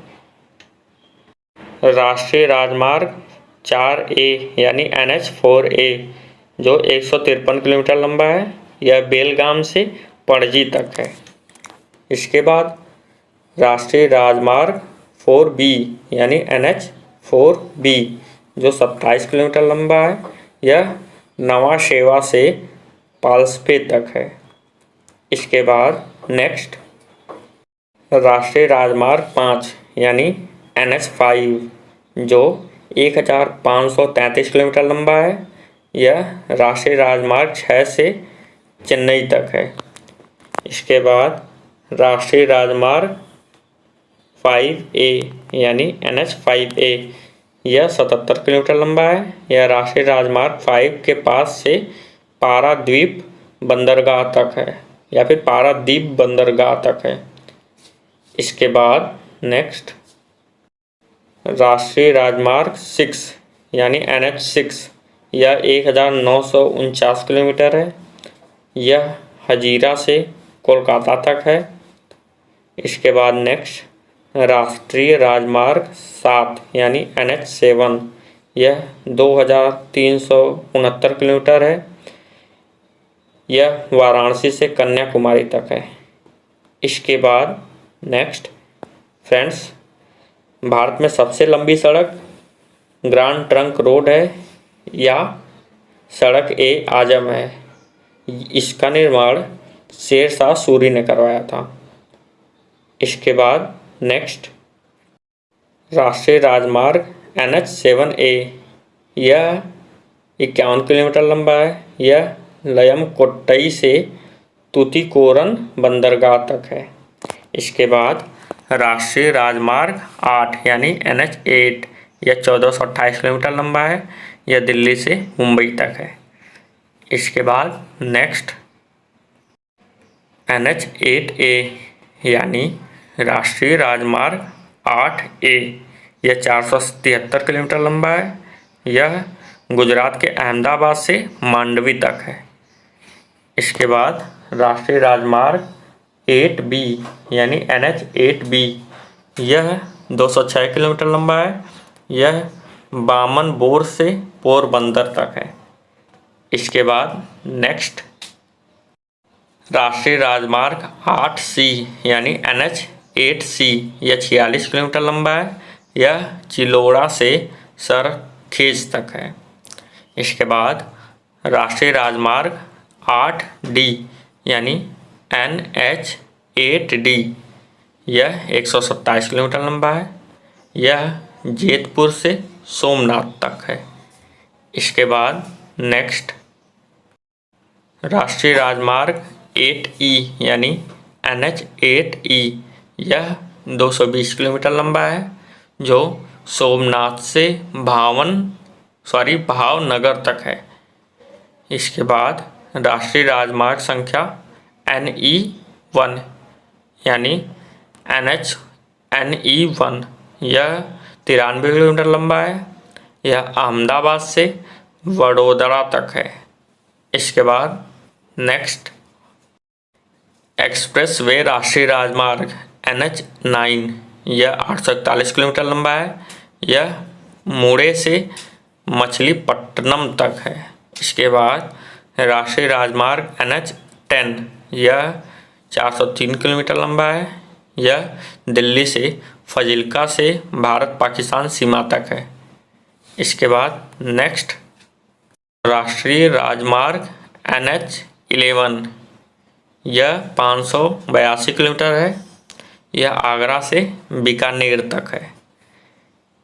राष्ट्रीय राजमार्ग 4A यानी NH4A जो 153 किलोमीटर लंबा है, यह बेलगाम से पणजी तक है। इसके बाद राष्ट्रीय राजमार्ग 4B यानी NH4B जो 27 किलोमीटर लंबा है, यह नवा शेवा से पाल्सपे तक है। इसके बाद नेक्स्ट राष्ट्रीय राजमार्ग 5 यानी NH5 जो 1533 किलोमीटर लंबा है, यह राष्ट्रीय राजमार्ग 6 से चेन्नई तक है। इसके बाद राष्ट्रीय राजमार्ग 5A यानी NH5A यह 77 किलोमीटर लंबा है, यह राष्ट्रीय राजमार्ग 5 के पास से पारादीप बंदरगाह तक है या फिर पारादीप बंदरगाह तक है। इसके बाद नेक्स्ट राष्ट्रीय राजमार्ग 6 यानी NH6 यह 1949 किलोमीटर है, यह हजीरा से कोलकाता तक है। इसके बाद नेक्स्ट राष्ट्रीय राजमार्ग 7 यानी NH7 यह 2369 किलोमीटर है, यह वाराणसी से कन्याकुमारी तक है। इसके बाद नेक्स्ट फ्रेंड्स, भारत में सबसे लंबी सड़क ग्रांड ट्रंक रोड है या सड़क ए आजम है। इसका निर्माण शेरशाह सूरी ने करवाया था। इसके बाद नेक्स्ट राष्ट्रीय राजमार्ग NH7A यह 51 किलोमीटर लंबा है, यह लयमकोट्टई से तूतीकोरन बंदरगाह तक है। इसके बाद राष्ट्रीय राजमार्ग 8 यानी NH8 यह 1428 किलोमीटर लंबा है, यह दिल्ली से मुंबई तक है। इसके बाद नेक्स्ट NH-8A यानी राष्ट्रीय राजमार्ग 8A, यह 473 किलोमीटर लंबा है। यह गुजरात के अहमदाबाद से मांडवी तक है। इसके बाद राष्ट्रीय राजमार्ग 8B यानी NH-8B, यह 206 किलोमीटर लंबा है। यह बामनबोर से पोरबंदर तक है। इसके बाद नेक्स्ट राष्ट्रीय राजमार्ग 8C यानी NH-8C, यह 46 किलोमीटर लंबा है। यह चिलोड़ा से सरखेज तक है। इसके बाद राष्ट्रीय राजमार्ग 8D यानी NH-8D, यह 127 किलोमीटर लंबा है। यह जेतपुर से सोमनाथ तक है। इसके बाद नेक्स्ट राष्ट्रीय राजमार्ग 8E यानी NH-8E, यह 220 किलोमीटर लंबा है, जो सोमनाथ से भावनगर तक है। इसके बाद राष्ट्रीय राजमार्ग संख्या NE1 यानी NE1, यह 93 किलोमीटर लंबा है। यह अहमदाबाद से वडोदरा तक है। इसके बाद नेक्स्ट एक्सप्रेस वे राष्ट्रीय राजमार्ग NH-9, यह 841 किलोमीटर लंबा है। यह मुड़े से मछलीपट्टनम तक है। इसके बाद राष्ट्रीय राजमार्ग NH-10, यह 403 किलोमीटर लंबा है। यह दिल्ली से फजिल्का से भारत पाकिस्तान सीमा तक है। इसके बाद नेक्स्ट राष्ट्रीय राजमार्ग NH-11, यह 582 किलोमीटर है। यह आगरा से बीकानेर तक है।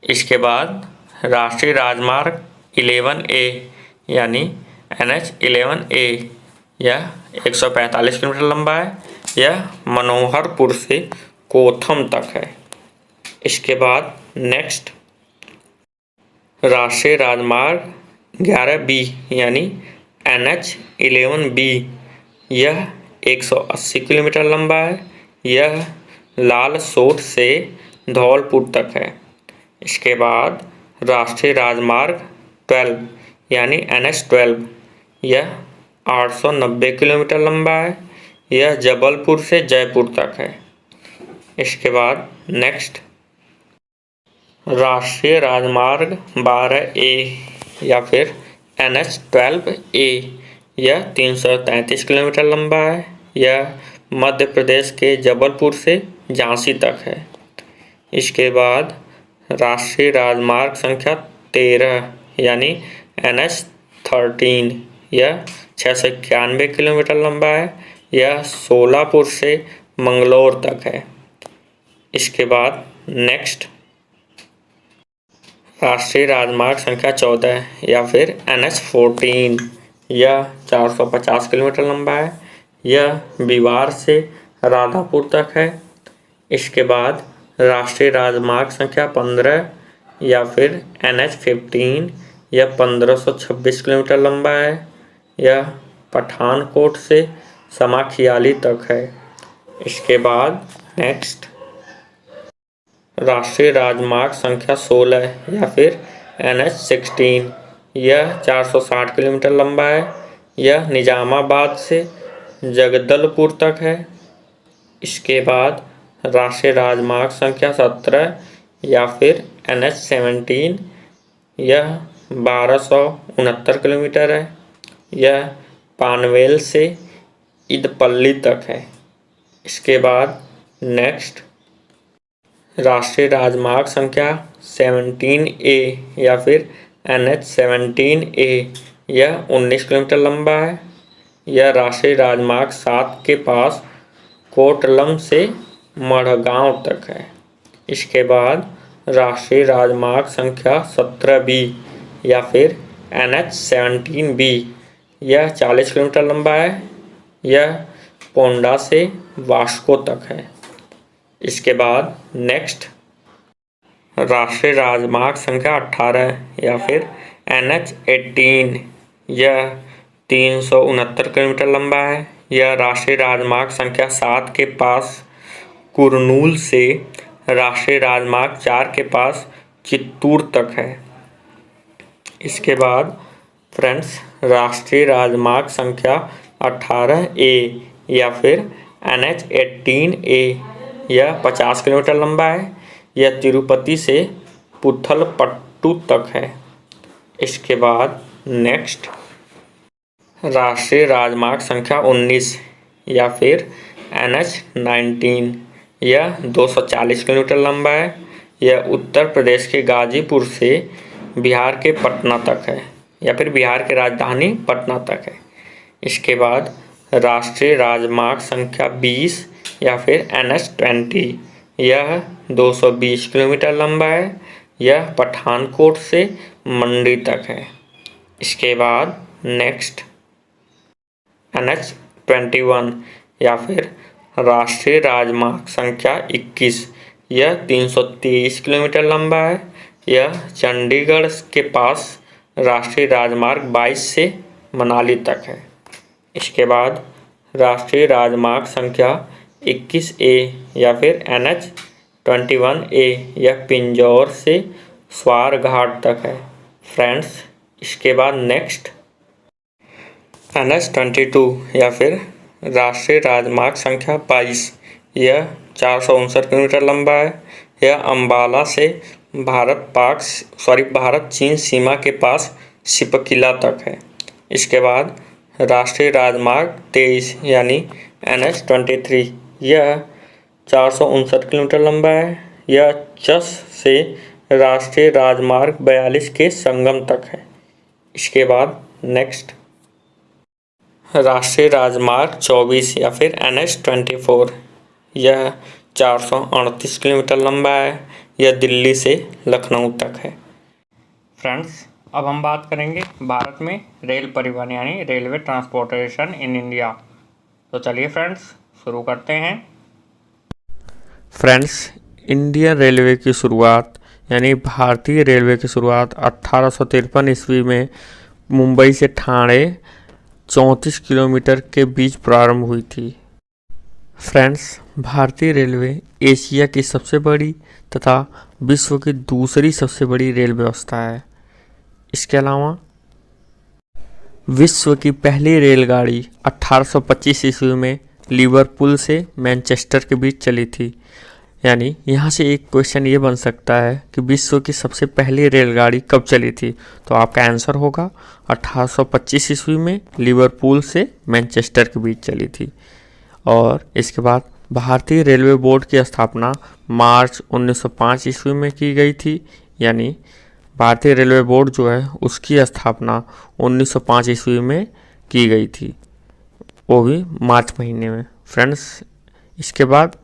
इसके बाद राष्ट्रीय राजमार्ग 11A यानी NH-11A, यह 145 किलोमीटर लंबा है। यह मनोहरपुर से कोथम तक है। इसके बाद नेक्स्ट राष्ट्रीय राजमार्ग 11B यानी NH-11B, यह 180 किलोमीटर लंबा है। यह लालसोट से धौलपुर तक है। इसके बाद राष्ट्रीय राजमार्ग 12 यानी NH-12, यह 890 किलोमीटर लंबा है। यह जबलपुर से जयपुर तक है। इसके बाद नेक्स्ट राष्ट्रीय राजमार्ग 12A या फिर NH-12A, यह 333 किलोमीटर लंबा है। यह मध्य प्रदेश के जबलपुर से झांसी तक है। इसके बाद राष्ट्रीय राजमार्ग संख्या 13 यानी NH-13, यह 691 किलोमीटर लंबा है। यह सोलापुर से मंगलोर तक है। इसके बाद नेक्स्ट राष्ट्रीय राजमार्ग संख्या 14 या फिर NH-14, यह 450 किलोमीटर लंबा है। यह बिवार से राधापुर तक है। इसके बाद राष्ट्रीय राजमार्ग संख्या 15 या फिर NH-15, यह 1526 किलोमीटर लंबा है। यह पठानकोट से समाखियाली तक है। इसके बाद नेक्स्ट राष्ट्रीय राजमार्ग संख्या 16 या फिर NH-16, यह 460 किलोमीटर लंबा है। यह निजामाबाद से जगदलपुर तक है। इसके बाद राष्ट्रीय राजमार्ग संख्या 17 या फिर NH-17, यह 1269 किलोमीटर है। यह पानवेल से इदपल्ली तक है। इसके बाद नेक्स्ट राष्ट्रीय राजमार्ग संख्या 17A या फिर NH-17A, यह 19 किलोमीटर लंबा है। यह राष्ट्रीय राजमार्ग 7 के पास कोटलम से मड़गांव तक है। इसके बाद राष्ट्रीय राजमार्ग संख्या 17B या फिर NH-17B, यह 40 किलोमीटर लंबा है। यह पोंडा से वास्को तक है। इसके बाद नेक्स्ट राष्ट्रीय राजमार्ग संख्या 18 या फिर NH-18 यह 369 किलोमीटर लंबा है। यह राष्ट्रीय राजमार्ग संख्या 7 के पास कुरनूल से राष्ट्रीय राजमार्ग 4 के पास चित्तूर तक है। इसके बाद फ्रेंड्स राष्ट्रीय राजमार्ग संख्या 18A या फिर NH-18A यह 50 किलोमीटर लंबा है। यह तिरुपति से पुथलपट्टू तक है। इसके बाद नेक्स्ट राष्ट्रीय राजमार्ग संख्या 19 या फिर NH-19 यह 240 किलोमीटर लंबा है। यह उत्तर प्रदेश के गाजीपुर से बिहार के पटना तक है या फिर बिहार की राजधानी पटना तक है। इसके बाद राष्ट्रीय राजमार्ग संख्या 20 या फिर NH-20 यह 220 किलोमीटर लंबा है। यह पठानकोट से मंडी तक है। इसके बाद नेक्स्ट NH-21 या फिर राष्ट्रीय राजमार्ग संख्या 21 यह 323 किलोमीटर लंबा है। यह चंडीगढ़ के पास राष्ट्रीय राजमार्ग 22 से मनाली तक है। इसके बाद राष्ट्रीय राजमार्ग संख्या 21A या फिर NH-21A यह पिंजौर से स्वारघाट तक है। फ्रेंड्स इसके बाद नेक्स्ट NH-22 या फिर राष्ट्रीय राजमार्ग संख्या 22 यह 459 किलोमीटर लंबा है। यह अंबाला से भारत चीन सीमा के पास सिपकिला तक है। इसके बाद राष्ट्रीय राजमार्ग 23 यानी NH-23 यह 459 किलोमीटर लंबा है। यह चस से राष्ट्रीय राजमार्ग 42 के संगम तक है। इसके बाद नेक्स्ट राष्ट्रीय राजमार्ग 24 या फिर NH-24 यह 438 किलोमीटर लंबा है। यह दिल्ली से लखनऊ तक है। फ्रेंड्स अब हम बात करेंगे भारत में रेल परिवहन यानी रेलवे ट्रांसपोर्टेशन इन इंडिया। तो चलिए फ्रेंड्स शुरू करते हैं। फ्रेंड्स इंडियन रेलवे की शुरुआत यानी भारतीय रेलवे की शुरुआत 1853 ईस्वी में मुंबई से ठाणे 34 किलोमीटर के बीच प्रारंभ हुई थी। फ्रेंड्स भारतीय रेलवे एशिया की सबसे बड़ी तथा विश्व की दूसरी सबसे बड़ी रेल व्यवस्था है। इसके अलावा विश्व की पहली रेलगाड़ी 1825 ईस्वी में लिवरपूल से मैनचेस्टर के बीच चली थी। यानी यहाँ से एक क्वेश्चन ये बन सकता है कि विश्व की सबसे पहली रेलगाड़ी कब चली थी, तो आपका आंसर होगा 1825 ईस्वी में लिवरपूल से मैनचेस्टर के बीच चली थी। और इसके बाद भारतीय रेलवे बोर्ड की स्थापना मार्च 1905 ईस्वी में की गई थी। यानी भारतीय रेलवे बोर्ड जो है उसकी स्थापना 1905 ईस्वी में की गई थी, वो भी मार्च महीने में। फ्रेंड्स इसके बाद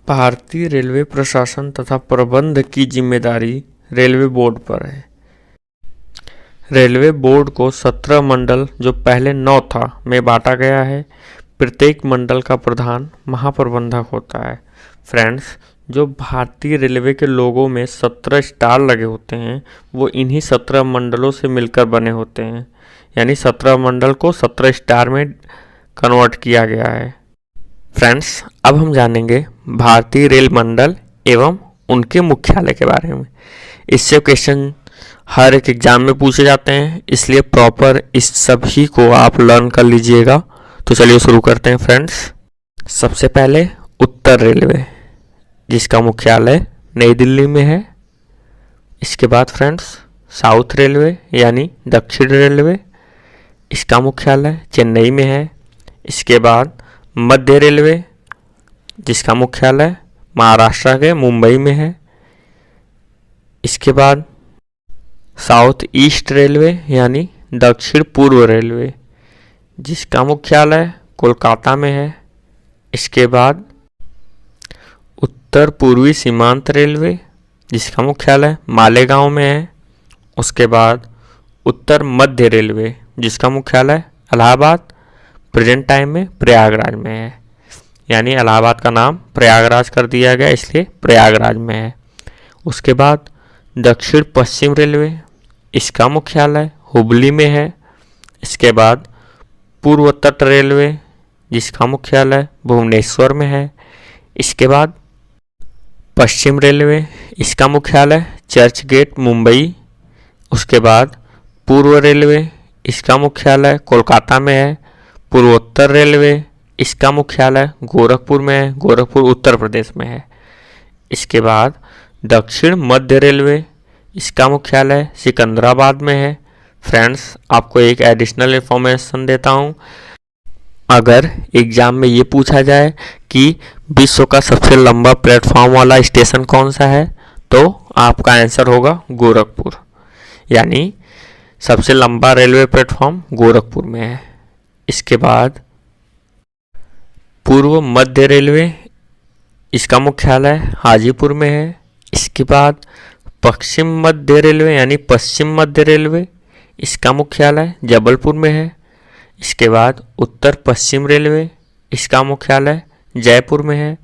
भारतीय रेलवे प्रशासन तथा प्रबंध की जिम्मेदारी रेलवे बोर्ड पर है। रेलवे बोर्ड को 17 मंडल जो पहले 9 था में बांटा गया है। प्रत्येक मंडल का प्रधान महाप्रबंधक होता है। फ्रेंड्स जो भारतीय रेलवे के लोगों में 17 स्टार लगे होते हैं वो इन्हीं 17 मंडलों से मिलकर बने होते हैं। यानी 17 मंडल को 17 स्टार में कन्वर्ट किया गया है। फ्रेंड्स अब हम जानेंगे भारतीय रेल मंडल एवं उनके मुख्यालय के बारे में। इससे क्वेश्चन हर एक एग्जाम में पूछे जाते हैं, इसलिए प्रॉपर इस सभी को आप लर्न कर लीजिएगा। तो चलिए शुरू करते हैं फ्रेंड्स। सबसे पहले उत्तर रेलवे जिसका मुख्यालय नई दिल्ली में है। इसके बाद फ्रेंड्स साउथ रेलवे यानी दक्षिण रेलवे, इसका मुख्यालय चेन्नई में है। इसके बाद मध्य रेलवे जिसका मुख्यालय महाराष्ट्र के मुंबई में है। इसके बाद साउथ ईस्ट रेलवे यानी दक्षिण पूर्व रेलवे जिसका मुख्यालय कोलकाता में है। इसके बाद उत्तर पूर्वी सीमांत रेलवे जिसका मुख्यालय मालेगांव में है। उसके बाद उत्तर मध्य रेलवे जिसका मुख्यालय इलाहाबाद प्रेजेंट टाइम में प्रयागराज में है। यानी इलाहाबाद का नाम प्रयागराज कर दिया गया, इसलिए प्रयागराज में है। उसके बाद दक्षिण पश्चिम रेलवे इसका मुख्यालय हुबली में है। इसके बाद पूर्वोत्तर रेलवे जिसका मुख्यालय भुवनेश्वर में है। इसके बाद पश्चिम रेलवे, इसका मुख्यालय चर्च गेट मुंबई। उसके बाद पूर्व रेलवे, इसका मुख्यालय कोलकाता में है। पूर्वोत्तर रेलवे, इसका मुख्यालय गोरखपुर में है, गोरखपुर उत्तर प्रदेश में है। इसके बाद दक्षिण मध्य रेलवे, इसका मुख्यालय सिकंदराबाद में है। फ्रेंड्स, आपको एक एडिशनल इन्फॉर्मेशन देता हूँ। अगर एग्जाम में ये पूछा जाए कि विश्व का सबसे लंबा प्लेटफॉर्म वाला स्टेशन कौन सा है, तो आपका आंसर होगा गोरखपुर। यानी सबसे लंबा रेलवे प्लेटफॉर्म गोरखपुर में है। इसके बाद पूर्व मध्य रेलवे, इसका मुख्यालय हाजीपुर में है। इसके बाद पश्चिम मध्य रेलवे यानी पश्चिम मध्य रेलवे, इसका मुख्यालय जबलपुर में है। इसके बाद उत्तर पश्चिम रेलवे, इसका मुख्यालय जयपुर में है।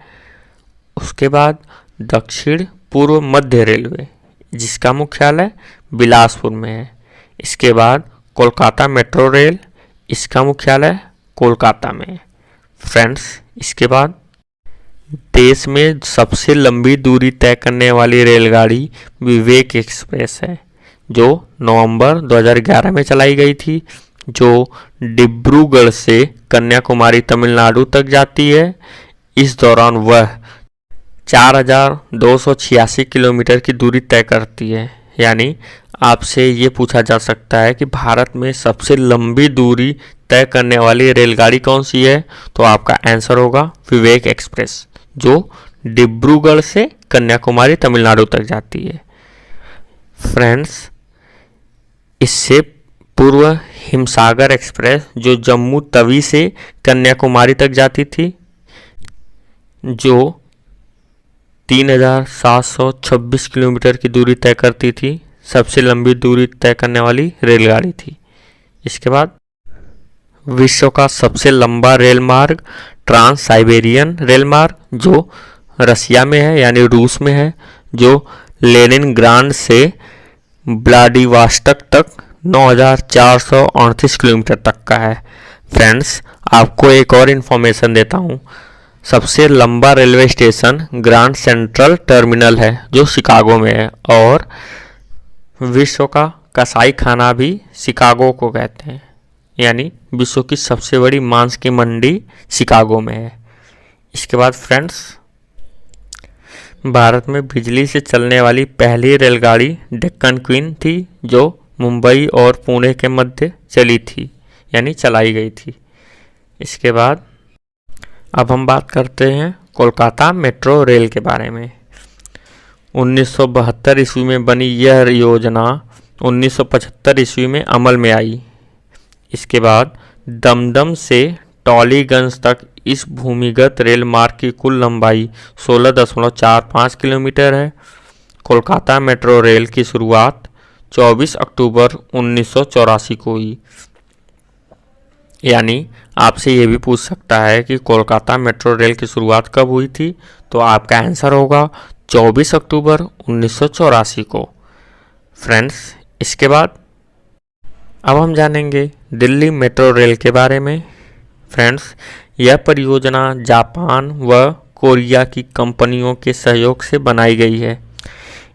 उसके बाद दक्षिण पूर्व मध्य रेलवे, जिसका मुख्यालय बिलासपुर में है। इसके बाद कोलकाता मेट्रो रेल, इसका मुख्यालय कोलकाता में है। फ्रेंड्स, इसके बाद देश में सबसे लंबी दूरी तय करने वाली रेलगाड़ी विवेक एक्सप्रेस है, जो नवंबर 2011 में चलाई गई थी, जो डिब्रूगढ़ से कन्याकुमारी तमिलनाडु तक जाती है। इस दौरान वह 4286 किलोमीटर की दूरी तय करती है। यानी आपसे ये पूछा जा सकता है कि भारत में सबसे लंबी दूरी तय करने वाली रेलगाड़ी कौन सी है, तो आपका आंसर होगा विवेक एक्सप्रेस, जो डिब्रूगढ़ से कन्याकुमारी तमिलनाडु तक जाती है। फ्रेंड्स, इससे पूर्व हिमसागर एक्सप्रेस, जो जम्मू तवी से कन्याकुमारी तक जाती थी, जो 3726 किलोमीटर की दूरी तय करती थी, सबसे लंबी दूरी तय करने वाली रेलगाड़ी थी। इसके बाद विश्व का सबसे लंबा रेल मार्ग ट्रांस साइबेरियन रेल मार्ग, जो रसिया में है यानी रूस में है, जो लेनिनग्राड से व्लादिवोस्टोक तक 9438 किलोमीटर तक का है। फ्रेंड्स, आपको एक और इन्फॉर्मेशन देता हूँ। सबसे लंबा railway station grand central terminal है, जो शिकागो में है, और विश्व का कसाई खाना भी शिकागो को कहते हैं। यानी विश्व की सबसे बड़ी मांस की मंडी शिकागो में है। इसके बाद फ्रेंड्स, भारत में बिजली से चलने वाली पहली रेलगाड़ी डेक्कन क्वीन थी, जो मुंबई और पुणे के मध्य चली थी, यानी चलाई गई थी। इसके बाद अब हम बात करते हैं कोलकाता मेट्रो रेल के बारे में। 1972 ईस्वी में बनी यह योजना 1975 ईस्वी में अमल में आई। इसके बाद दमदम से टॉलीगंज तक इस भूमिगत रेल मार्ग की कुल लंबाई 16.45 किलोमीटर है। कोलकाता मेट्रो रेल की शुरुआत 24 अक्टूबर 1984 को हुई। यानी आपसे ये भी पूछ सकता है कि कोलकाता मेट्रो रेल की शुरुआत कब हुई थी, तो आपका आंसर होगा 24 अक्टूबर 1984 को। फ्रेंड्स, इसके बाद अब हम जानेंगे दिल्ली मेट्रो रेल के बारे में। फ्रेंड्स, यह परियोजना जापान व कोरिया की कंपनियों के सहयोग से बनाई गई है।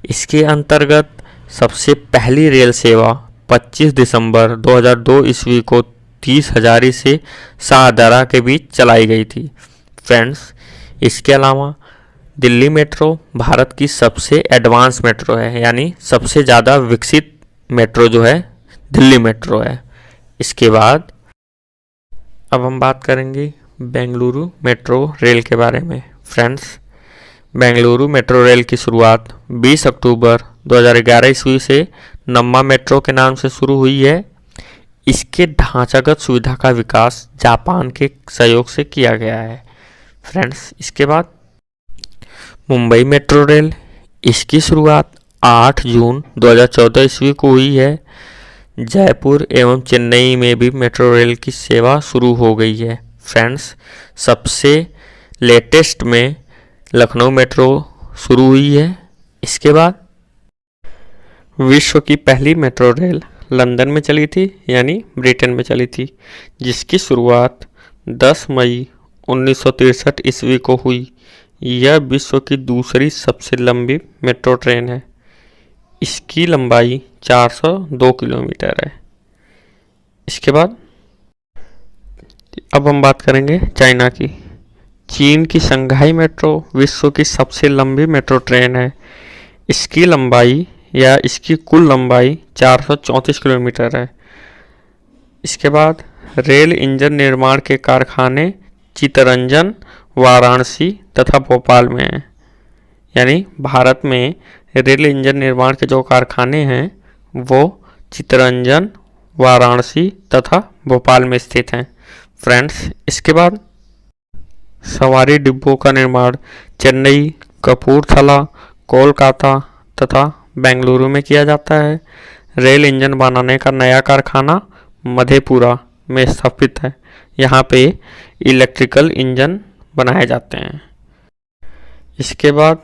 इसके अंतर्गत सबसे पहली रेल सेवा 25 दिसंबर 2002 ईस्वी को 30 हजारी से शाहदरा के बीच चलाई गई थी। फ्रेंड्स, इसके अलावा दिल्ली मेट्रो भारत की सबसे एडवांस मेट्रो है, यानी सबसे ज़्यादा विकसित मेट्रो जो है दिल्ली मेट्रो है। इसके बाद अब हम बात करेंगे बेंगलुरु मेट्रो रेल के बारे में। फ्रेंड्स, बेंगलुरु मेट्रो रेल की शुरुआत 20 अक्टूबर 2011 ईस्वी से नम्मा मेट्रो के नाम से शुरू हुई है। इसके ढांचागत सुविधा का विकास जापान के सहयोग से किया गया है। फ्रेंड्स, इसके बाद मुंबई मेट्रो रेल, इसकी शुरुआत 8 जून 2014 ईस्वी को हुई है। जयपुर एवं चेन्नई में भी मेट्रो रेल की सेवा शुरू हो गई है। फ्रेंड्स, सबसे लेटेस्ट में लखनऊ मेट्रो शुरू हुई है। इसके बाद विश्व की पहली मेट्रो रेल लंदन में चली थी, यानी ब्रिटेन में चली थी, जिसकी शुरुआत 10 मई 1963 ईस्वी को हुई। यह विश्व की दूसरी सबसे लंबी मेट्रो ट्रेन है। इसकी लंबाई 402 किलोमीटर है। इसके बाद अब हम बात करेंगे चाइना की। चीन की शंघाई मेट्रो विश्व की सबसे लंबी मेट्रो ट्रेन है। इसकी लंबाई या इसकी कुल लंबाई 434 किलोमीटर है। इसके बाद रेल इंजन निर्माण के कारखाने चित्तरंजन, वाराणसी तथा भोपाल में हैं। यानी भारत में रेल इंजन निर्माण के जो कारखाने हैं वो चित्तरंजन, वाराणसी तथा भोपाल में स्थित हैं। फ्रेंड्स, इसके बाद सवारी डिब्बों का निर्माण चेन्नई, कपूरथला, कोलकाता तथा बेंगलुरु में किया जाता है। रेल इंजन बनाने का नया कारखाना मधेपुरा में स्थापित है। यहाँ पे इलेक्ट्रिकल इंजन बनाए जाते हैं। इसके बाद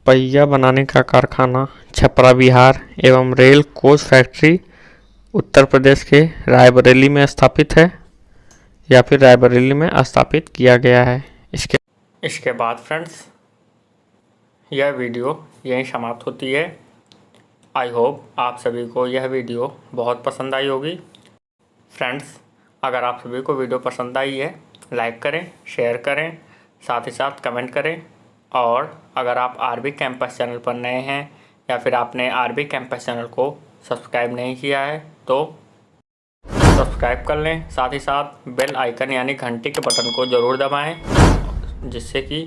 पहिया बनाने का कारखाना छपरा बिहार एवं rail coach factory Uttar Pradesh के रायबरेली में स्थापित है या फिर रायबरेली में स्थापित किया गया है। इसके बाद फ्रेंड्स, यह वीडियो यहीं समाप्त होती है। आई होप आप सभी को यह वीडियो बहुत पसंद आई होगी। फ्रेंड्स, अगर आप सभी को वीडियो पसंद आई है, लाइक करें, शेयर करें, साथ ही साथ कमेंट करें। और अगर आप आरबी कैंपस चैनल पर नए हैं या फिर आपने आरबी कैंपस चैनल को सब्सक्राइब नहीं किया है तो सब्सक्राइब कर लें। साथ ही साथ बेल आइकन यानी घंटी के बटन को ज़रूर दबाएं, जिससे कि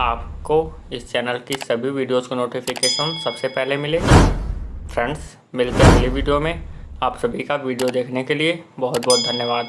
आपको इस चैनल की सभी वीडियोस को नोटिफिकेशन सबसे पहले मिले। फ्रेंड्स, मिलते हैं अगली वीडियो में। आप सभी का वीडियो देखने के लिए बहुत बहुत धन्यवाद।